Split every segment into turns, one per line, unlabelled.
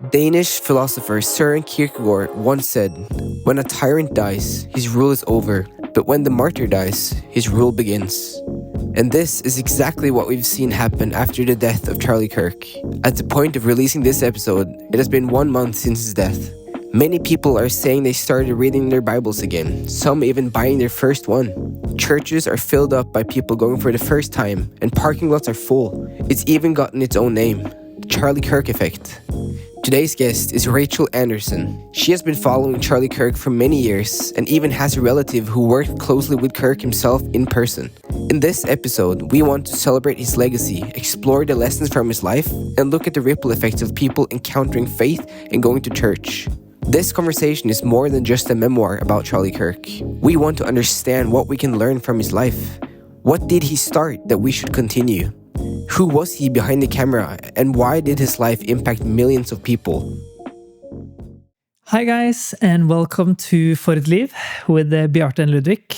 Danish philosopher Søren Kierkegaard once said, "When a tyrant dies, his rule is over, but when the martyr dies, his rule begins." And this is exactly what we've seen happen after the death of Charlie Kirk. At the point of releasing this episode, it has been 1 month since his death. Many people are saying they started reading their Bibles again, some even buying their first one. Churches are filled up by people going for the first time, and parking lots are full. It's even gotten its own name, the Charlie Kirk effect. Today's guest is Rachel Anderson. She has been following Charlie Kirk for many years and even has a relative who worked closely with Kirk himself in person. In this episode, we want to celebrate his legacy, explore the lessons from his life, and look at the ripple effects of people encountering faith and going to church. This conversation is more than just a memoir about Charlie Kirk. We want to understand what we can learn from his life. What did he start that we should continue? Who was he behind the camera, and why did his life impact millions of people?
Hi guys, and welcome to For et liv with Bjarte and Ludvig.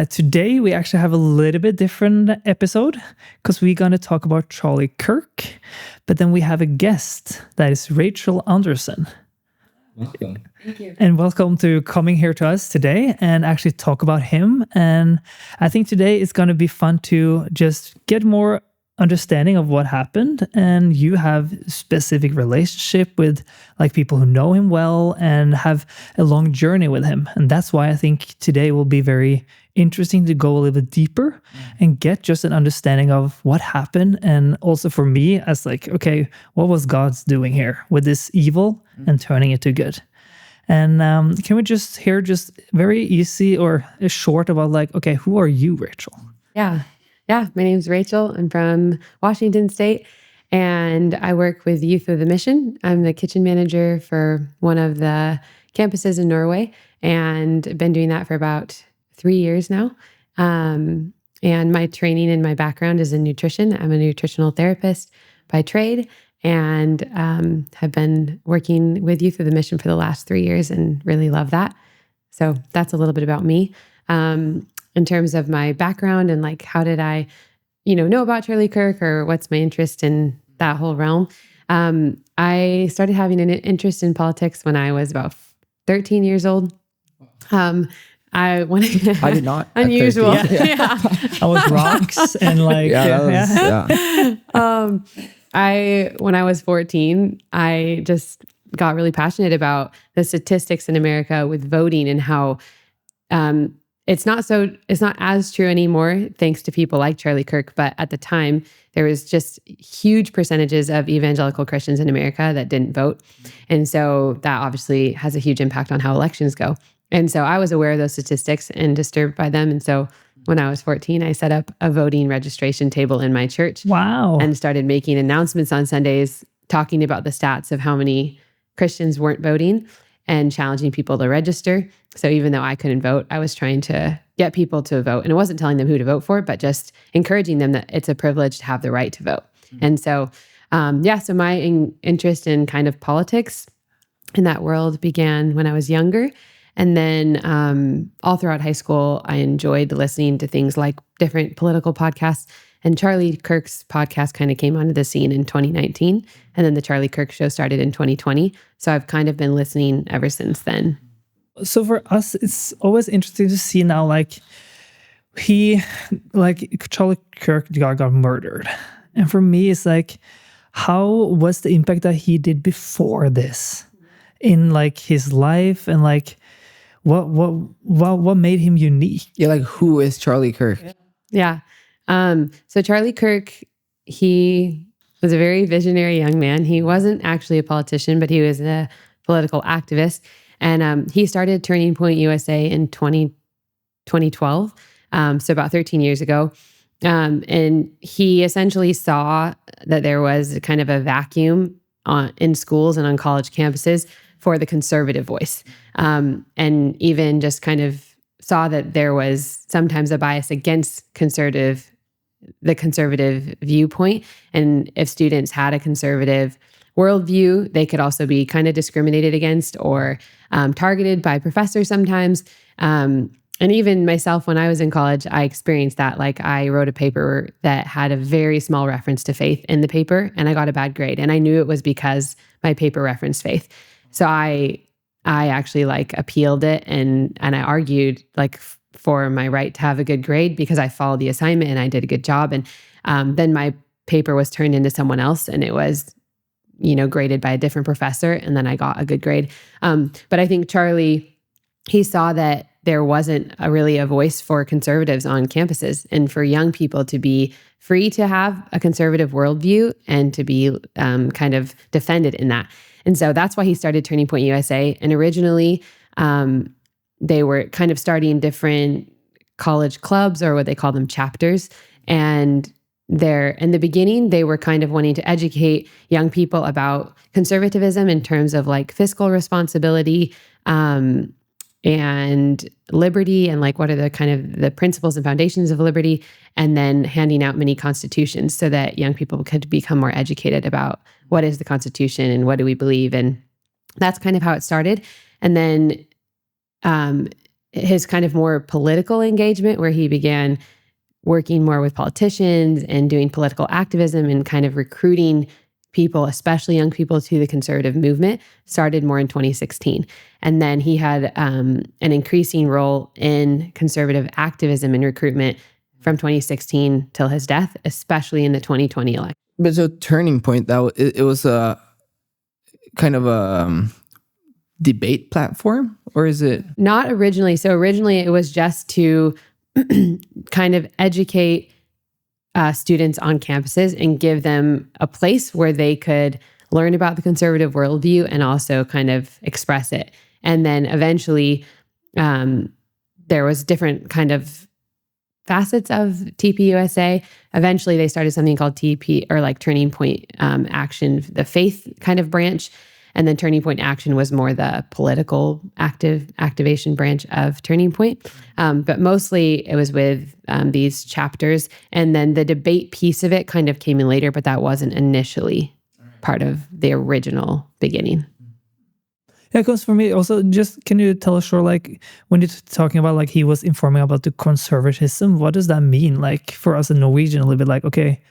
Today we actually have a little bit different episode because we're going to talk about Charlie Kirk, but then we have a guest that is Rachel Anderson.
Welcome.
Thank you.
And welcome to coming here to us today and actually talk about him. And I think today is going to be fun to just get more understanding of what happened. And you have specific relationship with like people who know him well and have a long journey with him. And that's why I think today will be very interesting to go a little bit deeper and get just an understanding of what happened. And also for me as like, okay, what was God's doing here with this evil and turning it to good? And can we just hear just very easy or short about like, okay, who are you, Rachel?
Yeah. My name's Rachel. I'm from Washington State, and I work with Youth of the Mission. I'm the kitchen manager for one of the campuses in Norway, and I've been doing that for about 3 years now. And my training and my background is in nutrition. I'm a nutritional therapist by trade, and have been working with Youth of the Mission for the last 3 years and really love that. So that's a little bit about me. In terms of my background and like how did I, know about Charlie Kirk, or what's my interest in that whole realm. I started having an interest in politics when I was about 13 years old. I
did not.
Unusual.
Yeah. I was rocks and like
when I was 14, I just got really passionate about the statistics in America with voting and how it's not as true anymore, thanks to people like Charlie Kirk. But at the time, there was just huge percentages of evangelical Christians in America that didn't vote. And so that obviously has a huge impact on how elections go. And so I was aware of those statistics and disturbed by them. And so when I was 14, I set up a voting registration table in my church.
Wow.
And started making announcements on Sundays, talking about the stats of how many Christians weren't voting and challenging people to register. So even though I couldn't vote, I was trying to get people to vote. And it wasn't telling them who to vote for, but just encouraging them that it's a privilege to have the right to vote. Mm-hmm. And so, so my interest in kind of politics in that world began when I was younger. And then all throughout high school, I enjoyed listening to things like different political podcasts. And Charlie Kirk's podcast kind of came onto the scene in 2019. And then the Charlie Kirk Show started in 2020. So I've kind of been listening ever since then.
So for us, it's always interesting to see now, like Charlie Kirk got murdered. And for me, it's like, how was the impact that he did before this in like his life, and like what made him unique?
Yeah, like who is Charlie Kirk?
Yeah. So Charlie Kirk, he was a very visionary young man. He wasn't actually a politician, but he was a political activist. And he started Turning Point USA in 2012, so about 13 years ago. And he essentially saw that there was kind of a vacuum in schools and on college campuses for the conservative voice. And even just kind of saw that there was sometimes a bias against the conservative viewpoint. And if students had a conservative worldview, they could also be kind of discriminated against or targeted by professors sometimes. and even myself, when I was in college, I experienced that. Like I wrote a paper that had a very small reference to faith in the paper, and I got a bad grade. And I knew it was because my paper referenced faith. So I actually like appealed it, and I argued like for my right to have a good grade because I followed the assignment and I did a good job. And then my paper was turned into someone else, and it was, graded by a different professor, and then I got a good grade. But I think Charlie, he saw that there wasn't really a voice for conservatives on campuses, and for young people to be free to have a conservative worldview and to be kind of defended in that. And so that's why he started Turning Point USA. And originally, they were kind of starting different college clubs, or what they call them, chapters. And in the beginning, they were kind of wanting to educate young people about conservatism in terms of like fiscal responsibility, and liberty, and like what are the kind of the principles and foundations of liberty, and then handing out mini constitutions so that young people could become more educated about what is the Constitution and what do we believe. And that's kind of how it started. And then his kind of more political engagement, where he began working more with politicians and doing political activism and kind of recruiting people, especially young people, to the conservative movement, started more in 2016. And then he had an increasing role in conservative activism and recruitment from 2016 till his death, especially in the 2020 election.
But so Turning Point, it was a kind of a debate platform, or is it?
Not originally. So originally it was just to kind of educate students on campuses and give them a place where they could learn about the conservative worldview and also kind of express it. And then eventually there was different kind of facets of TPUSA. Eventually they started something called TP, or like Turning Point Action, the faith kind of branch. And then Turning Point Action was more the political activation branch of Turning Point. But mostly it was with these chapters. And then the debate piece of it kind of came in later, but that wasn't initially part of the original beginning.
Yeah, because for me also, just can you tell us, sure, like when you're talking about like he was informing about the conservatism, what does that mean? Like for us in Norwegian, a little bit like, okay,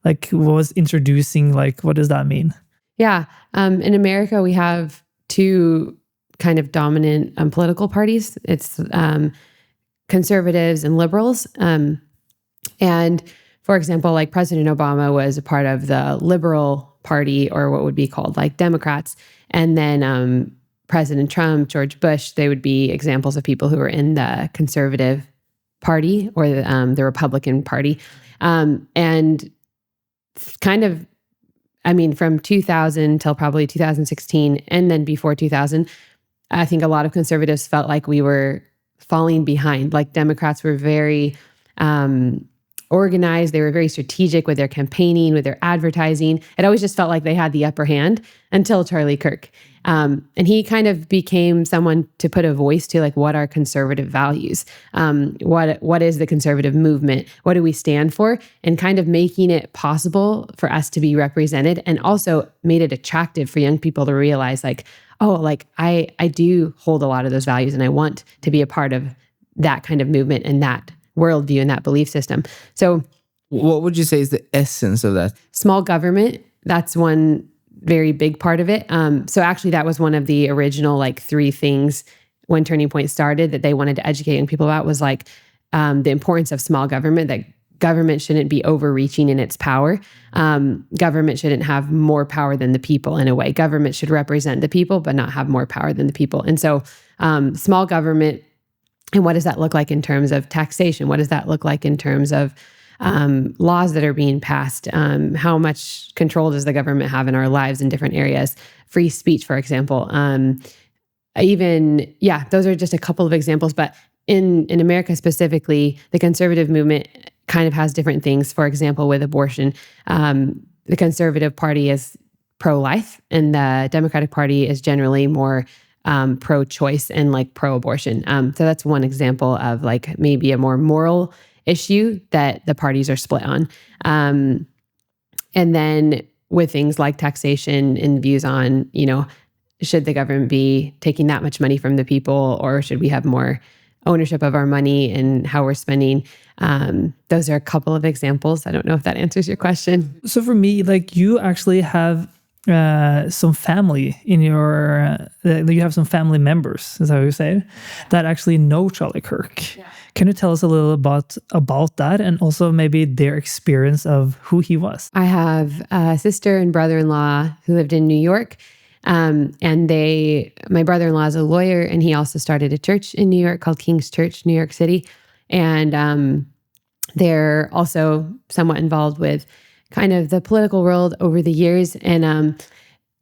like was introducing, like what does that mean?
Yeah. In America, we have two kind of dominant political parties. It's conservatives and liberals. And for example, like President Obama was a part of the liberal party, or what would be called like Democrats. And then President Trump, George Bush, they would be examples of people who were in the conservative party or the Republican party. And kind of, I mean, from 2000 till probably 2016, and then before 2000, I think a lot of conservatives felt like we were falling behind. Like Democrats were very organized. They were very strategic with their campaigning, with their advertising. It always just felt like they had the upper hand until Charlie Kirk. And he kind of became someone to put a voice to, like, what are conservative values? What is the conservative movement? What do we stand for? And kind of making it possible for us to be represented, and also made it attractive for young people to realize, like, oh, like I do hold a lot of those values, and I want to be a part of that kind of movement and that worldview and that belief system. So
what would you say is the essence of that?
Small government, that's one very big part of it. So actually that was one of the original like 3 things when Turning Point started that they wanted to educate young people about, was like the importance of small government, that government shouldn't be overreaching in its power. Government shouldn't have more power than the people in a way. Government should represent the people, but not have more power than the people. And so small government, and what does that look like in terms of taxation? What does that look like in terms of laws that are being passed? How much control does the government have in our lives in different areas? Free speech, for example. Those are just a couple of examples. But in America specifically, the conservative movement kind of has different things. For example, with abortion, the Conservative Party is pro-life, and the Democratic Party is generally more pro-choice and like pro-abortion. So that's one example of like maybe a more moral issue that the parties are split on. And then with things like taxation and views on, should the government be taking that much money from the people, or should we have more ownership of our money and how we're spending. Those are a couple of examples. I don't know if that answers your question.
So for me, like you actually have some family in your, you have some family members, is that how you say it, that actually know Charlie Kirk. Yeah. Can you tell us a little about that and also maybe their experience of who he was?
I have a sister and brother-in-law who lived in New York. And my brother-in-law is a lawyer, and he also started a church in New York called King's Church, New York City. And they're also somewhat involved with kind of the political world over the years, and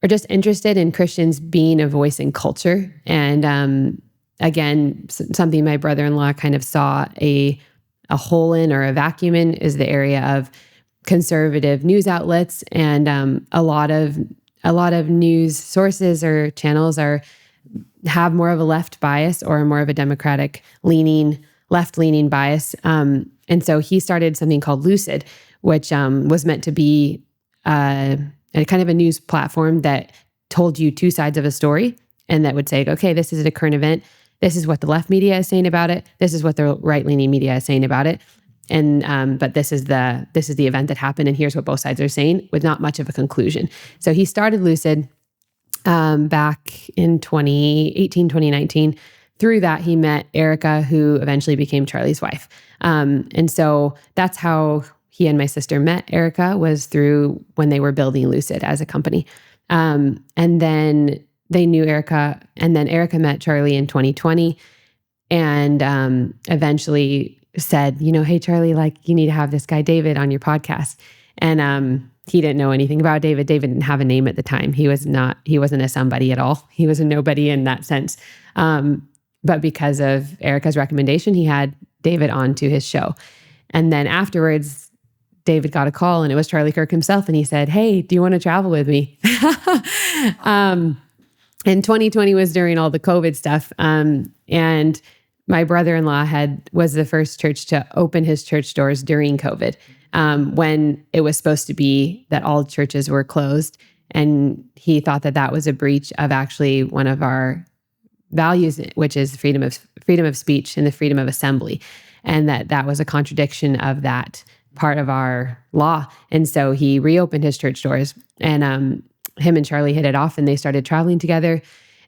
are just interested in Christians being a voice in culture. And again, something my brother-in-law kind of saw a hole in, or a vacuum in, is the area of conservative news outlets. And a lot of news sources or channels have more of a left bias or more of a Democratic left-leaning bias. And so he started something called Lucid, which was meant to be a kind of a news platform that told you two sides of a story, and that would say, okay, this is a current event. This is what the left media is saying about it. This is what the right-leaning media is saying about it. And but this is the event that happened, and here's what both sides are saying, with not much of a conclusion. So he started Lucid back in 2018, 2019. Through that, he met Erica, who eventually became Charlie's wife. And so that's how he and my sister met. Erica was through when they were building Lucid as a company. And then they knew Erica, and then Erica met Charlie in 2020, and eventually said, hey, Charlie, like, you need to have this guy, David, on your podcast. And he didn't know anything about David. David didn't have a name at the time. He wasn't a somebody at all. He was a nobody in that sense. But because of Erica's recommendation, he had David on to his show. And then afterwards, David got a call, and it was Charlie Kirk himself. And he said, hey, do you want to travel with me? And 2020 was during all the COVID stuff. And my brother-in-law was the first church to open his church doors during COVID, when it was supposed to be that all churches were closed. And he thought that was a breach of actually one of our values, which is freedom of speech and the freedom of assembly, and that was a contradiction of that part of our law. And so he reopened his church doors, and him and Charlie hit it off, and they started traveling together.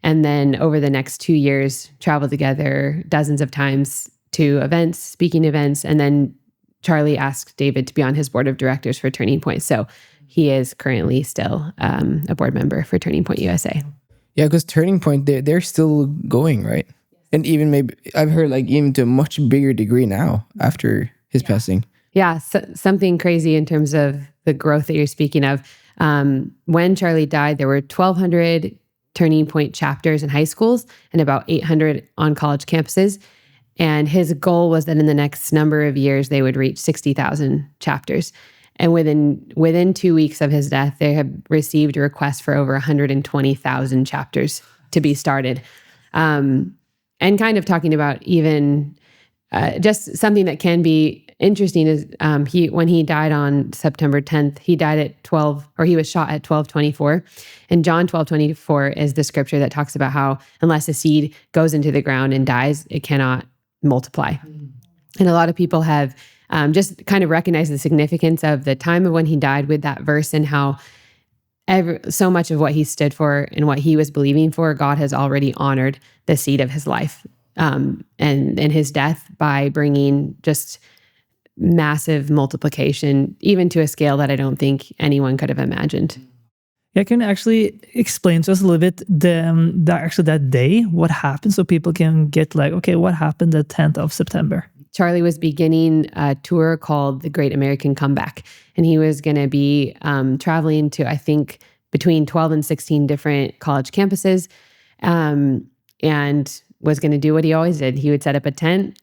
And then over the next 2 years, traveled together dozens of times to events, speaking events. And then Charlie asked David to be on his board of directors for Turning Point. So he is currently still a board member for Turning Point USA.
Yeah, because Turning Point, they're still going, right? And even maybe I've heard like even to a much bigger degree now after his passing.
Yeah, so something crazy in terms of the growth that you're speaking of. When Charlie died, there were 1,200 Turning Point chapters in high schools and about 800 on college campuses. And his goal was that in the next number of years, they would reach 60,000 chapters. And within 2 weeks of his death, they had received a request for over 120,000 chapters to be started. And kind of talking about even just something that can be interesting is when he died on September 10th, he was shot at 12:24. And John 12:24 is the scripture that talks about how unless a seed goes into the ground and dies, it cannot multiply. And a lot of people have just kind of recognized the significance of the time of when he died with that verse, and how so much of what he stood for and what he was believing for, God has already honored the seed of his life and his death by bringing just massive multiplication, even to a scale that I don't think anyone could have imagined.
Yeah, can you actually explain to us a little bit that day, what happened, so people can get like, okay, what happened the 10th of September?
Charlie was beginning a tour called the Great American Comeback, and he was going to be traveling to, I think, between 12 and 16 different college campuses, and was going to do what he always did. He would set up a tent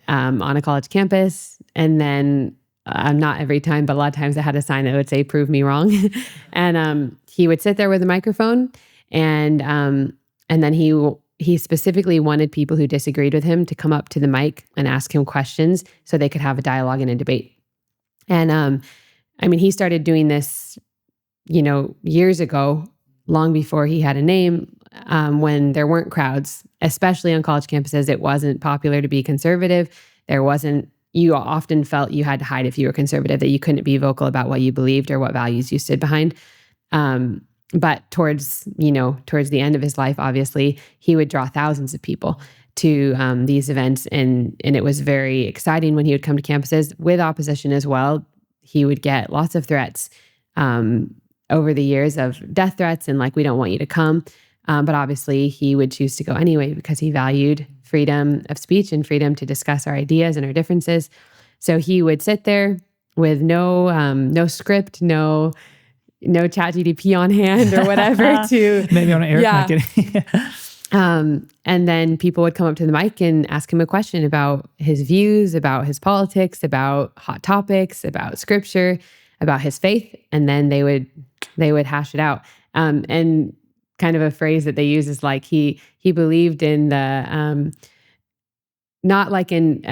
on a college campus, and then not every time, but a lot of times I had a sign that would say, "Prove me wrong." And he would sit there with a microphone, and then he specifically wanted people who disagreed with him to come up to the mic and ask him questions so they could have a dialogue and a debate. And he started doing this, years ago, long before he had a name, when there weren't crowds. especially on college campuses, it wasn't popular to be conservative. You often felt you had to hide if you were conservative, that you couldn't be vocal about what you believed or what values you stood behind. But towards the end of his life, obviously, he would draw thousands of people to these events. And it was very exciting when he would come to campuses with opposition as well. He would get lots of threats over the years, of death threats and like, we don't want you to come. But obviously he would choose to go anyway because he valued freedom of speech and freedom to discuss our ideas and our differences. So he would sit there with no script, no ChatGPT on hand or whatever to
maybe on an air.
Yeah.
Kidding.
And then people would come up to the mic and ask him a question about his views, about his politics, about hot topics, about scripture, about his faith, and then they would hash it out. And kind of a phrase that they use is like he believed in the not like in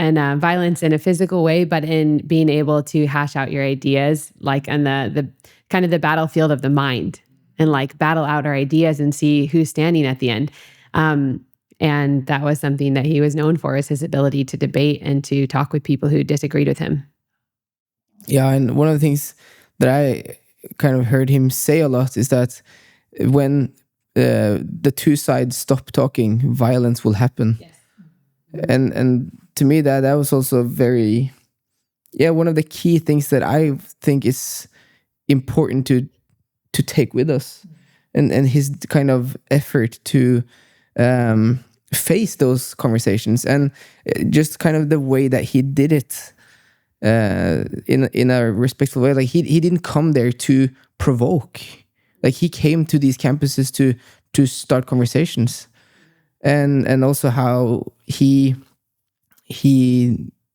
violence in a physical way, but in being able to hash out your ideas, like on the kind of the battlefield of the mind, and like battle out our ideas and see who's standing at the end. And that was something that he was known for, is his ability to debate and to talk with people who disagreed with him.
Yeah, and one of the things that I kind of heard him say a lot is that when the two sides stop talking, violence will happen.
Yes.
And to me, that was also very, one of the key things that I think is important to take with us, and his kind of effort to face those conversations, and just kind of the way that he did it in a respectful way. Like he didn't come there to provoke. Like he came to these campuses to start conversations, and also how he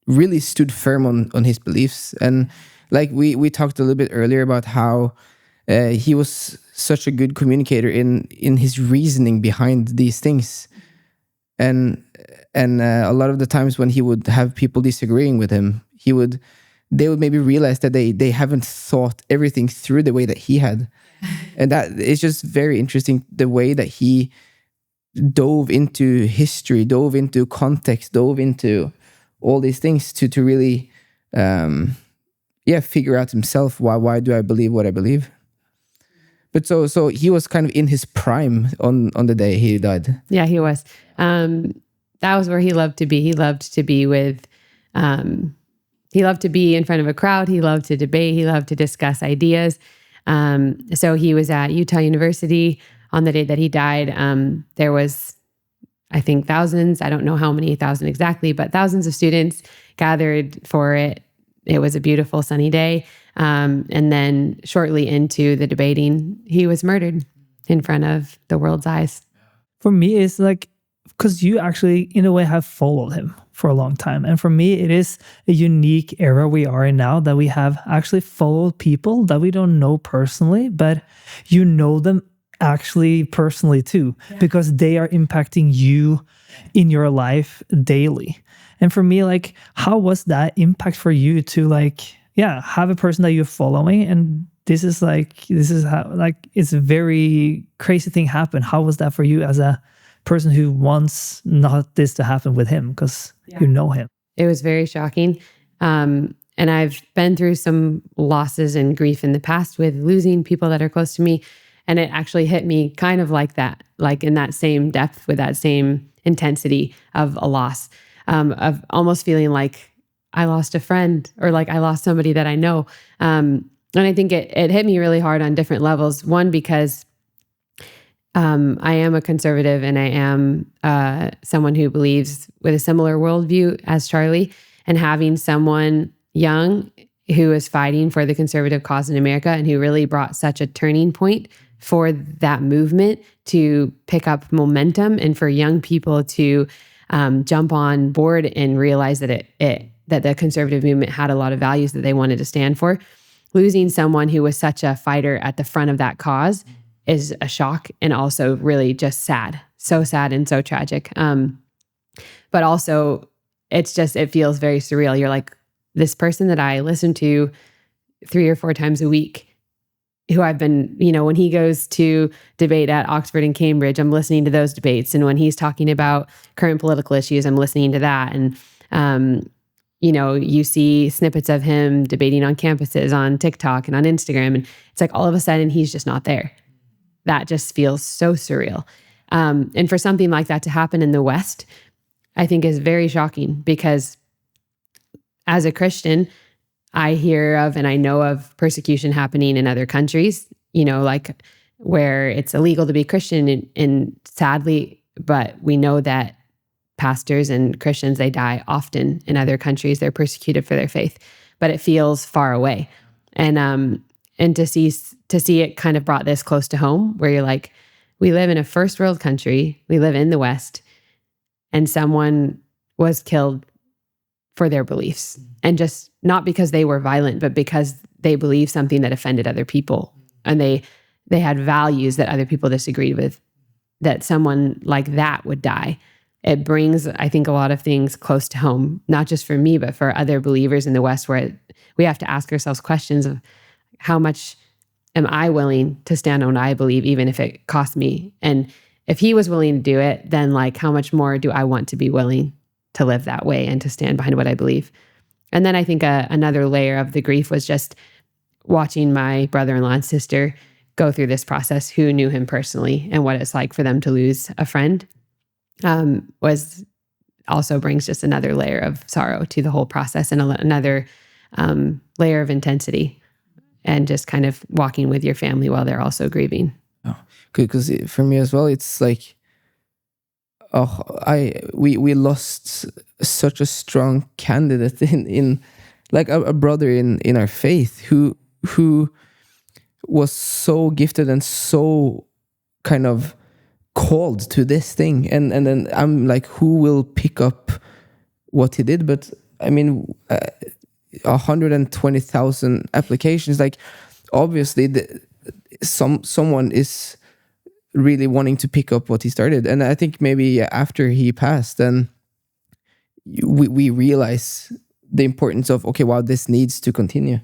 really stood firm on his beliefs. And like we talked a little bit earlier about how he was such a good communicator in his reasoning behind these things, and a lot of the times when he would have people disagreeing with him, they would maybe realize that they haven't thought everything through the way that he had. And that is just very interesting, the way that he dove into history, dove into context, dove into all these things to really figure out himself, why do I believe what I believe. But so he was kind of in his prime on the day he died.
Yeah, he was. That was where he loved to be. He loved to be with he loved to be in front of a crowd. He loved to debate. He loved to discuss ideas. So he was at Utah University on the day that he died. There was, I think, thousands, I don't know how many thousand exactly, but thousands of students gathered for it. It was a beautiful sunny day. And then shortly into the debating, he was murdered in front of the world's eyes.
For me, it's like, because you actually, in a way, have followed him for a long time. And for me, it is a unique era we are in now, that we have actually followed people that we don't know personally, but you know them actually personally too, because they are impacting you in your life daily. And for me, like, how was that impact for you to have a person that you're following, and this is how, like, it's a very crazy thing happened. How was that for you as a person who wants not this to happen with him, because you know him?
It was very shocking. And I've been through some losses and grief in the past with losing people that are close to me. And it actually hit me kind of like that, like in that same depth, with that same intensity of a loss, of almost feeling like I lost a friend, or like I lost somebody that I know. And I think it hit me really hard on different levels. One, because I am a conservative, and I am someone who believes with a similar worldview as Charlie, and having someone young who is fighting for the conservative cause in America, and who really brought such a turning point for that movement to pick up momentum, and for young people to jump on board and realize that that the conservative movement had a lot of values that they wanted to stand for. Losing someone who was such a fighter at the front of that cause is a shock, and also really just sad. So sad and so tragic. But also it feels very surreal. You're like, this person that I listen to 3 or 4 times a week who I've been, when he goes to debate at Oxford and Cambridge, I'm listening to those debates. And when he's talking about current political issues, I'm listening to that. And, you see snippets of him debating on campuses, on TikTok and on Instagram. And it's like all of a sudden he's just not there. That just feels so surreal. And for something like that to happen in the West, I think is very shocking, because as a Christian, I hear of and I know of persecution happening in other countries, like where it's illegal to be Christian, and sadly, but we know that pastors and Christians, they die often in other countries. They're persecuted for their faith, but it feels far away. And to see it kind of brought this close to home, where you're like, we live in a first world country, we live in the West, and someone was killed for their beliefs. And just not because they were violent, but because they believed something that offended other people. And they had values that other people disagreed with, that someone like that would die. It brings, I think, a lot of things close to home, not just for me, but for other believers in the West, where we have to ask ourselves questions of how much am I willing to stand on what I believe, even if it costs me? And if he was willing to do it, then like, how much more do I want to be willing to live that way and to stand behind what I believe? And then I think another layer of the grief was just watching my brother-in-law and sister go through this process, who knew him personally, and what it's like for them to lose a friend, was also brings just another layer of sorrow to the whole process, and another layer of intensity, and just kind of walking with your family while they're also grieving.
Oh, good, because for me as well, it's like, we lost such a strong candidate in like a brother in our faith who was so gifted and so kind of called to this thing, and then I'm like, who will pick up what he did? But I mean, 120,000 applications, like obviously someone is really wanting to pick up what he started. And I think maybe after he passed, then we realize the importance of, okay, wow, this needs to continue.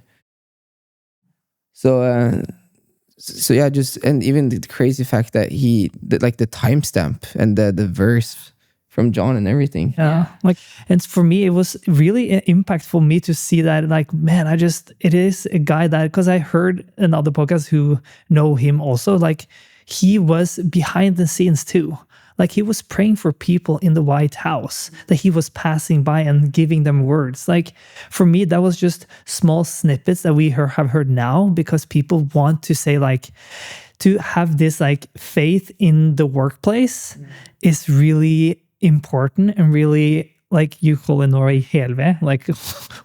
So yeah, just, and even the crazy fact that like the timestamp and the verse from John and everything.
Yeah, like, and for me, it was really an impact for me to see that, like, man, it is a guy that, because I heard another podcast who know him also, like, he was behind the scenes too. Like, he was praying for people in the White House that he was passing by and giving them words. Like, for me, that was just small snippets that we have heard now, because people want to say, like, to have this like faith in the workplace is really important, and really, like you call in Norway, helve, like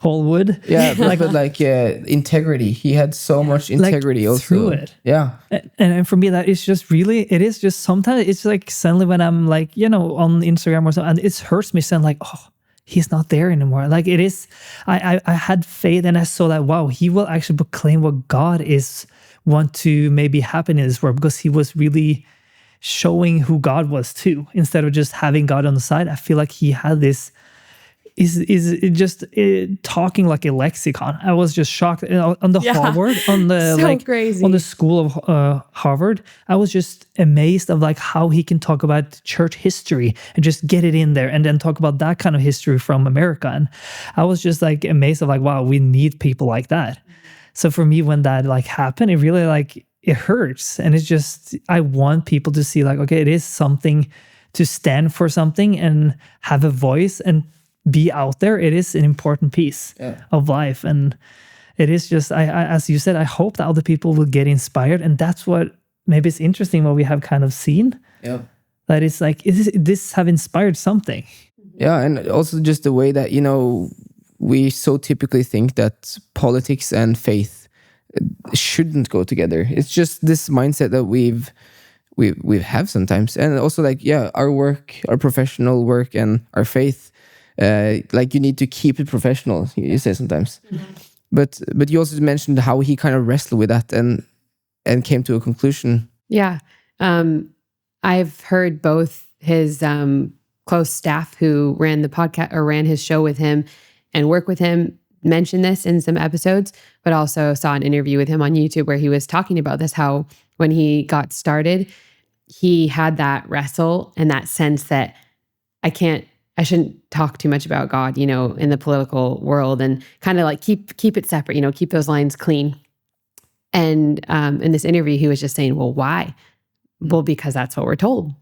whole wood.
Yeah, but integrity. He had so much integrity, like, also
through it.
Yeah,
and for me, that is just really. It is just sometimes it's like suddenly when I'm like, on Instagram or something, and it hurts me saying like, oh, he's not there anymore. Like, it is. I had faith, and I saw that, wow, he will actually proclaim what God is want to maybe happen in this world, because he was really showing who God was too, instead of just having God on the side. I feel like he had this talking like a lexicon. I was just shocked on the Harvard, on the
so crazy.
On the school of Harvard. I was just amazed of like how he can talk about church history and just get it in there, and then talk about that kind of history from America. And I was just like amazed of like, wow, we need people like that. So for me, when that like happened, it really like, it hurts. And it's just, I want people to see like, okay, it is something to stand for something and have a voice and be out there. It is an important piece of life. And it is just, I as you said, I hope that other people will get inspired. And that's what, maybe it's interesting what we have kind of seen. Yeah. That it's like, this have inspired something.
Yeah. And also just the way that, we so typically think that politics and faith shouldn't go together. It's just this mindset that we have sometimes. And also like, yeah, our work, our professional work and our faith, like you need to keep it professional, you say sometimes. Mm-hmm. But you also mentioned how he kind of wrestled with that and came to a conclusion.
Yeah. I've heard both his close staff who ran the podcast or ran his show with him and work with him. mentioned this in some episodes, but also saw an interview with him on YouTube where he was talking about this, how when he got started, he had that wrestle and that sense that I shouldn't talk too much about God, in the political world, and kind of like keep it separate, keep those lines clean. And in this interview, he was just saying, well, why? Well, because that's what we're told.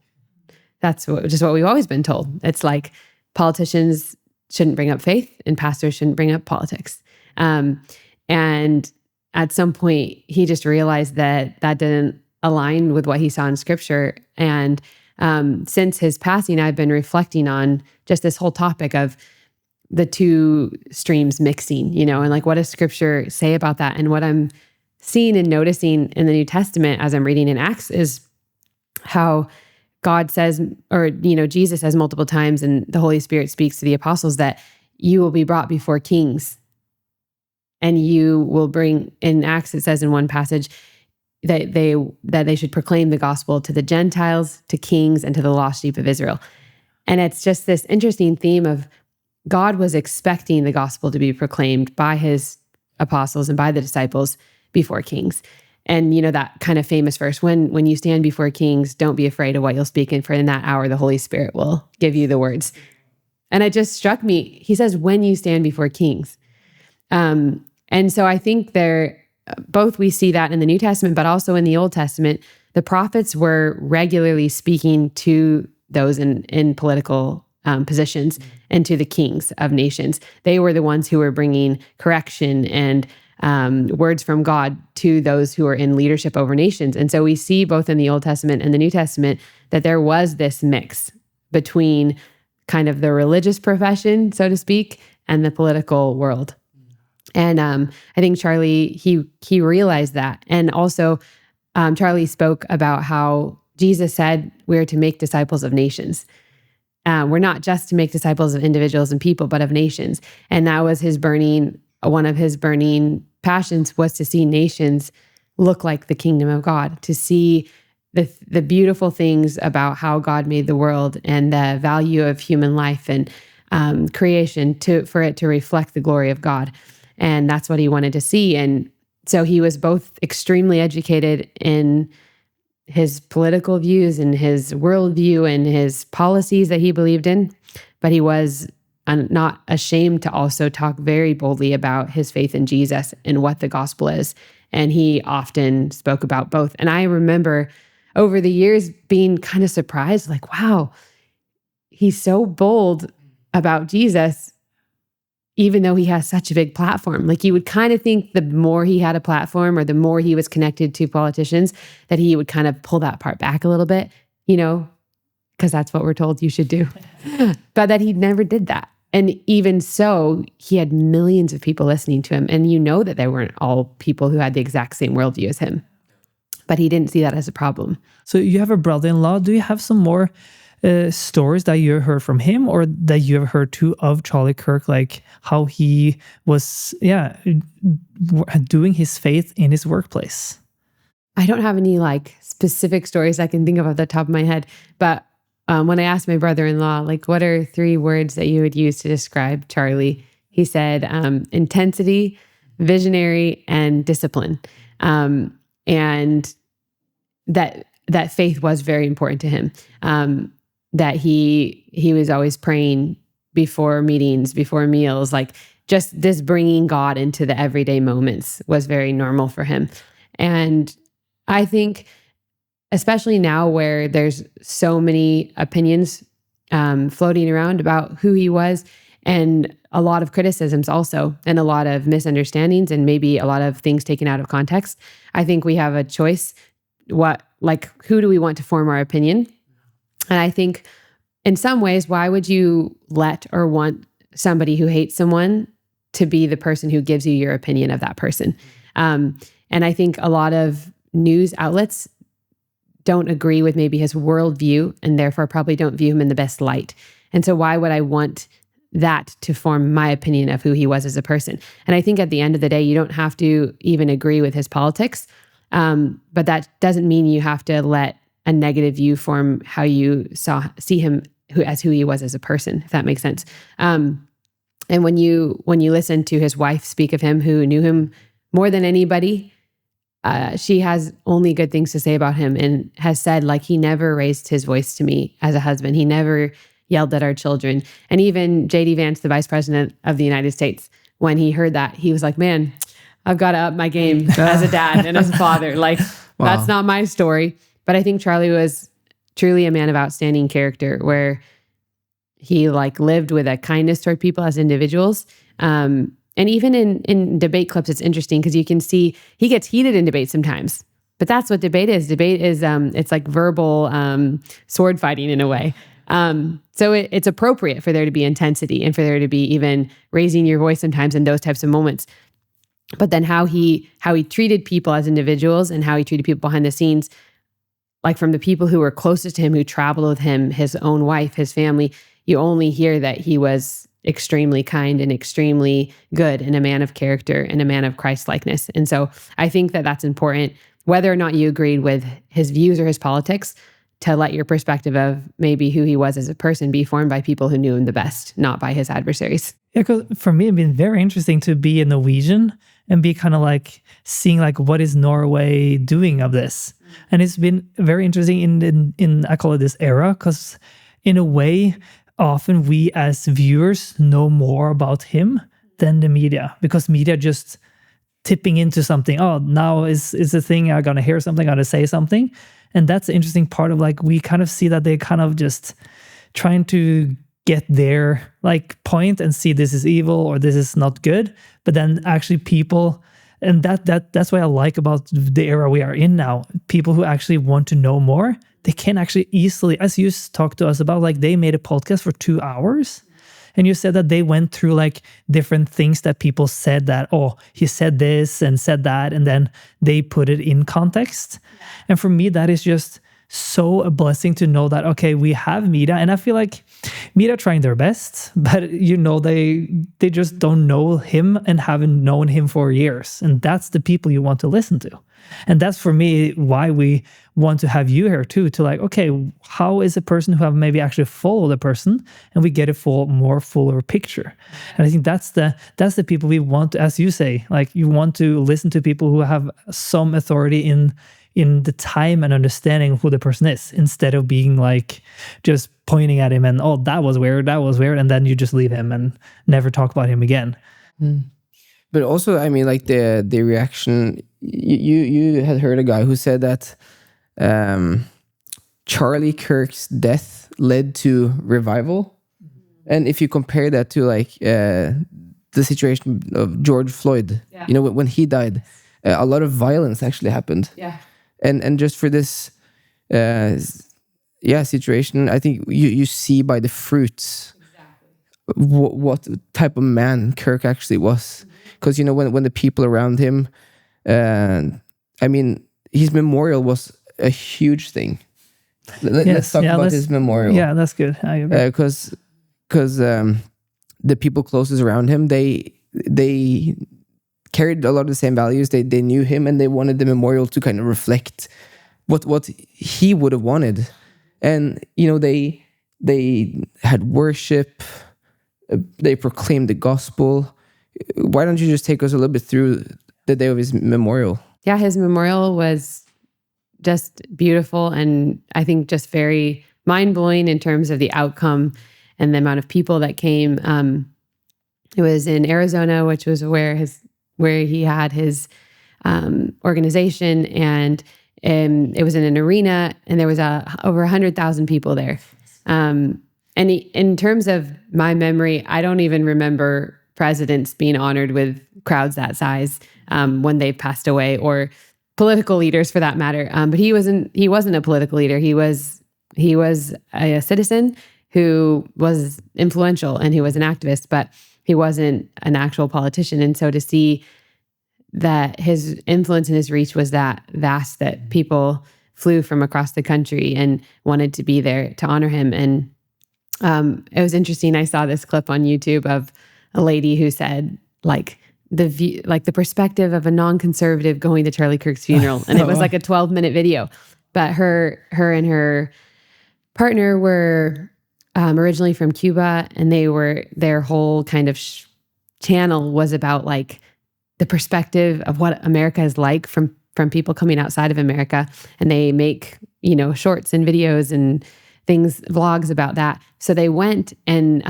That's just what we've always been told. It's like politicians shouldn't bring up faith and pastors shouldn't bring up politics. And at some point, he just realized that didn't align with what he saw in scripture. And since his passing, I've been reflecting on just this whole topic of the two streams mixing, and like, what does scripture say about that? And what I'm seeing and noticing in the New Testament as I'm reading in Acts is how God says, or, Jesus says multiple times, and the Holy Spirit speaks to the apostles that you will be brought before kings, and you will bring, in Acts, it says in one passage that they should proclaim the gospel to the Gentiles, to kings, and to the lost sheep of Israel. And it's just this interesting theme of God was expecting the gospel to be proclaimed by his apostles and by the disciples before kings. And that kind of famous verse, when you stand before kings, don't be afraid of what you'll speak, and for in that hour, the Holy Spirit will give you the words. And it just struck me. He says, when you stand before kings. And so I think both we see that in the New Testament, but also in the Old Testament, the prophets were regularly speaking to those in political positions and to the kings of nations. They were the ones who were bringing correction and words from God to those who are in leadership over nations. And so we see both in the Old Testament and the New Testament that there was this mix between kind of the religious profession, so to speak, and the political world. And I think Charlie, he realized that. And also Charlie spoke about how Jesus said we're to make disciples of nations. We're not just to make disciples of individuals and people, but of nations. And that was one of his burning passions, was to see nations look like the kingdom of God, to see the beautiful things about how God made the world and the value of human life and creation for it to reflect the glory of God. And that's what he wanted to see. And so he was both extremely educated in his political views and his worldview and his policies that he believed in, but he was not ashamed to also talk very boldly about his faith in Jesus and what the gospel is. And he often spoke about both. And I remember over the years being kind of surprised, like, wow, he's so bold about Jesus, even though he has such a big platform. Like, you would kind of think the more he had a platform or the more he was connected to politicians, that he would kind of pull that part back a little bit, because that's what we're told you should do. But that he never did that. And even so, he had millions of people listening to him. And that they weren't all people who had the exact same worldview as him. But he didn't see that as a problem.
So you have a brother-in-law. Do you have some more stories that you heard from him, or that you have heard too of Charlie Kirk, like how he was, doing his faith in his workplace?
I don't have any like specific stories I can think of off the top of my head, but when I asked my brother-in-law, like, what are 3 words that you would use to describe Charlie? He said, intensity, visionary, and discipline. And that faith was very important to him. That he was always praying before meetings, before meals, like just this bringing God into the everyday moments was very normal for him. And I think, especially now where there's so many opinions floating around about who he was, and a lot of criticisms also, and a lot of misunderstandings, and maybe a lot of things taken out of context, I think we have a choice. Who do we want to form our opinion? And I think in some ways, why would you let or want somebody who hates someone to be the person who gives you your opinion of that person? And I think a lot of news outlets don't agree with maybe his worldview, and therefore probably don't view him in the best light. And so why would I want that to form my opinion of who he was as a person? And I think at the end of the day, you don't have to even agree with his politics, but that doesn't mean you have to let a negative view form how you see him as who he was as a person, if that makes sense. And when you listen to his wife speak of him, who knew him more than anybody, she has only good things to say about him, and has said, like, he never raised his voice to me as a husband. He never yelled at our children. And even J.D. Vance, the vice president of the United States, when he heard that, he was like, man, I've got to up my game as a dad and as a father. Like, that's not my story. But I think Charlie was truly a man of outstanding character, where he like lived with a kindness toward people as individuals. And even in debate clips, it's interesting because you can see he gets heated in debate sometimes. But that's what debate is. Debate is it's like verbal sword fighting in a way. So it's appropriate for there to be intensity and for there to be even raising your voice sometimes in those types of moments. But then how he treated people as individuals and how he treated people behind the scenes, like from the people who were closest to him, who traveled with him, his own wife, his family, you only hear that he was extremely kind and extremely good and a man of character and a man of Christ-likeness. And so I think that that's important, whether or not you agreed with his views or his politics, to let your perspective of maybe who he was as a person be formed by people who knew him the best, not by his adversaries.
Yeah, because for me, it's been very interesting to be a Norwegian and be kind of like seeing like what is Norway doing of this. And it's been very interesting in I call it this era, because in a way, often we as viewers know more about him than the media, because media just tipping into something. Oh, now is a thing. I'm going to hear something, I'm going to say something. And that's the interesting part of like, we kind of see that they kind of just trying to get their like point and see this is evil or this is not good. But then actually people, and that's what I like about the era we are in now. People who actually want to know more, they can actually easily, as you talked to us about, like they made a podcast for 2 hours. And you said that they went through like different things that people said that, oh, he said this and said that, and then they put it in context. And for me, that is just so a blessing to know that, okay, we have media, and I feel like media trying their best, but you know, they just don't know him and haven't known him for years. And that's the people you want to listen to. And that's for me why we want to have you here too, to like, okay, how is a person who have maybe actually followed the person, and we get a fuller picture. And I think that's the people we want to, as you say, like you want to listen to people who have some authority in the time and understanding who the person is, instead of being like just pointing at him and, oh, that was weird, and then you just leave him and never talk about him again.
But also, I mean, like the reaction, you had heard a guy who said that Charlie Kirk's death led to revival. And if you compare that to like the situation of George Floyd, you know, when he died, a lot of violence actually happened.
Yeah.
And just for this situation, I think you see by the fruits what type of man Kirk actually was. Because, you know, when the people around him, I mean, his memorial was a huge thing. Let's talk about his memorial.
Yeah, that's good. I agree.
Because the people closest around him, they carried a lot of the same values. They knew him, and they wanted the memorial to kind of reflect what he would have wanted. And, you know, they had worship. They proclaimed the gospel. Why don't you just take us a little bit through the day of his memorial? Yeah,
his memorial was just beautiful, and I think just very mind-blowing in terms of the outcome and the amount of people that came. It was in Arizona, which was where he had his organization, and it was in an arena, and there was over 100,000 people there. And in terms of my memory, I don't even remember presidents being honored with crowds that size when they've passed away, or political leaders for that matter. But he wasn't a political leader. He was a citizen who was influential, and he was an activist, but he wasn't an actual politician. And so to see that his influence and his reach was that vast that people flew from across the country and wanted to be there to honor him. And it was interesting. I saw this clip on YouTube of a lady who said, like, the perspective of a non-conservative going to Charlie Kirk's funeral. And it was like a 12-minute video. But her and her partner were originally from Cuba, and their whole kind of channel was about like the perspective of what America is like from people coming outside of America, and they make, you know, shorts and videos and things, vlogs about that. So they went, and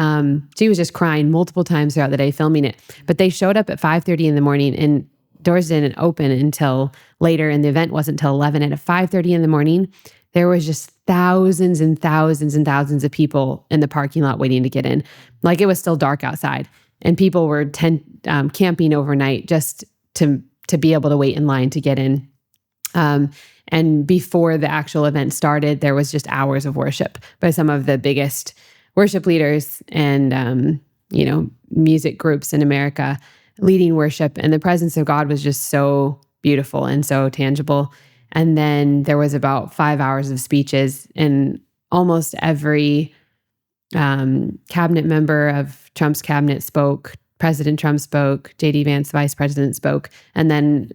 she was just crying multiple times throughout the day filming it. But they showed up at 5:30 in the morning, and doors didn't open until later, and the event wasn't until 11. And at 5:30 in the morning, there was just thousands and thousands and thousands of people in the parking lot waiting to get in. Like, it was still dark outside, and people were camping overnight just to be able to wait in line to get in. And before the actual event started, there was just hours of worship by some of the biggest worship leaders and, you know, music groups in America leading worship. And the presence of God was just so beautiful and so tangible. And then there was about 5 hours of speeches, and almost every cabinet member of Trump's cabinet spoke. President Trump spoke, J.D. Vance, vice president, spoke, and then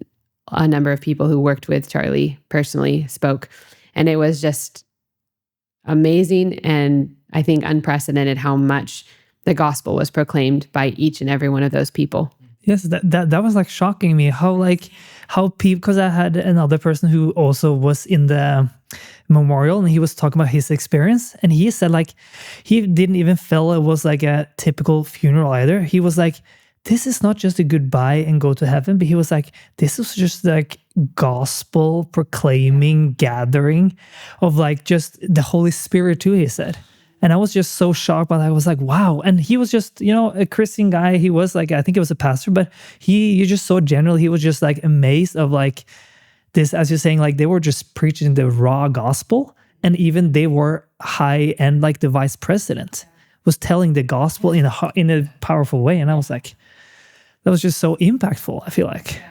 a number of people who worked with Charlie personally spoke. And it was just amazing, and I think unprecedented how much the gospel was proclaimed by each and every one of those people.
Yes, that was like shocking me, how people, because I had another person who also was in the memorial, and he was talking about his experience, and he said like he didn't even feel it was like a typical funeral either. He was like, this is not just a goodbye and go to heaven, but he was like, this was just like gospel proclaiming gathering of like just the Holy Spirit too, he said. And I was just so shocked by that. I was like, wow. And he was just, you know, a Christian guy. He was like, I think he was a pastor, but you just saw generally, he was just like amazed of like this, as you're saying, like they were just preaching the raw gospel. And even they were high end, like the vice president was telling the gospel in a powerful way. And I was like, that was just so impactful, I feel like.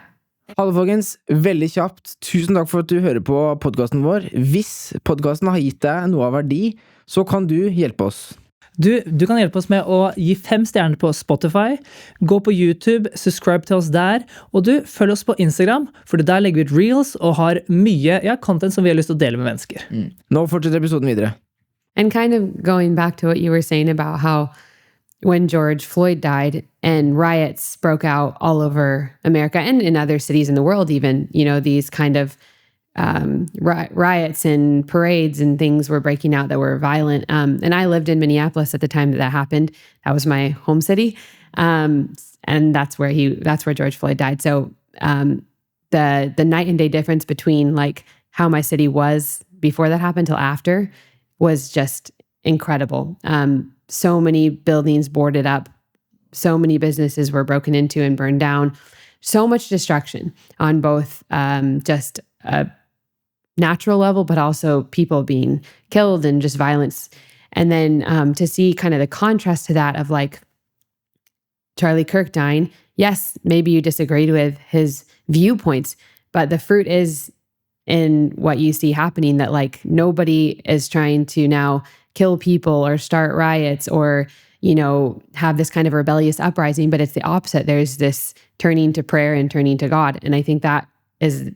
Hallo folkens, veldig kjapt. Tusen takk for at du hører på podcasten vår. Hvis podcasten har gitt deg noe av verdi, så kan du hjelpe oss.
Du kan hjelpe oss med å gi 5 stjerner på Spotify, gå på YouTube, subscribe til oss der, og du følg oss på Instagram, for der legger vi ut reels og har mye content som vi har lyst til å dele med mennesker.
Nå fortsetter episoden videre.
And kind of going back to what you were saying about how when George Floyd died and riots broke out all over America and in other cities in the world even, you know, these kind of riots and parades and things were breaking out that were violent. And I lived in Minneapolis at the time that happened. That was my home city. And that's where George Floyd died. So the night and day difference between like how my city was before that happened till after was just incredible. So many buildings boarded up, so many businesses were broken into and burned down, so much destruction on both just a natural level, but also people being killed and just violence. And then to see kind of the contrast to that of like Charlie Kirk dying, yes, maybe you disagreed with his viewpoints, but the fruit is in what you see happening, that like nobody is trying to now kill people or start riots or, you know, have this kind of rebellious uprising, but it's the opposite. There's this turning to prayer and turning to God. And I think that is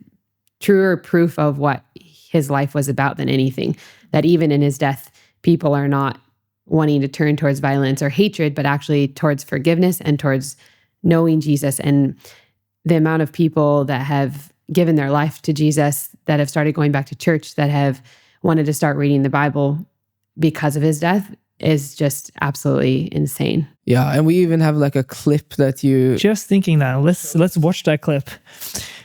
truer proof of what his life was about than anything, that even in his death, people are not wanting to turn towards violence or hatred, but actually towards forgiveness and towards knowing Jesus. And the amount of people that have given their life to Jesus, that have started going back to church, that have wanted to start reading the Bible because of his death is just absolutely insane.
Yeah, and we even have like a clip that you...
Just thinking that, let's watch that clip.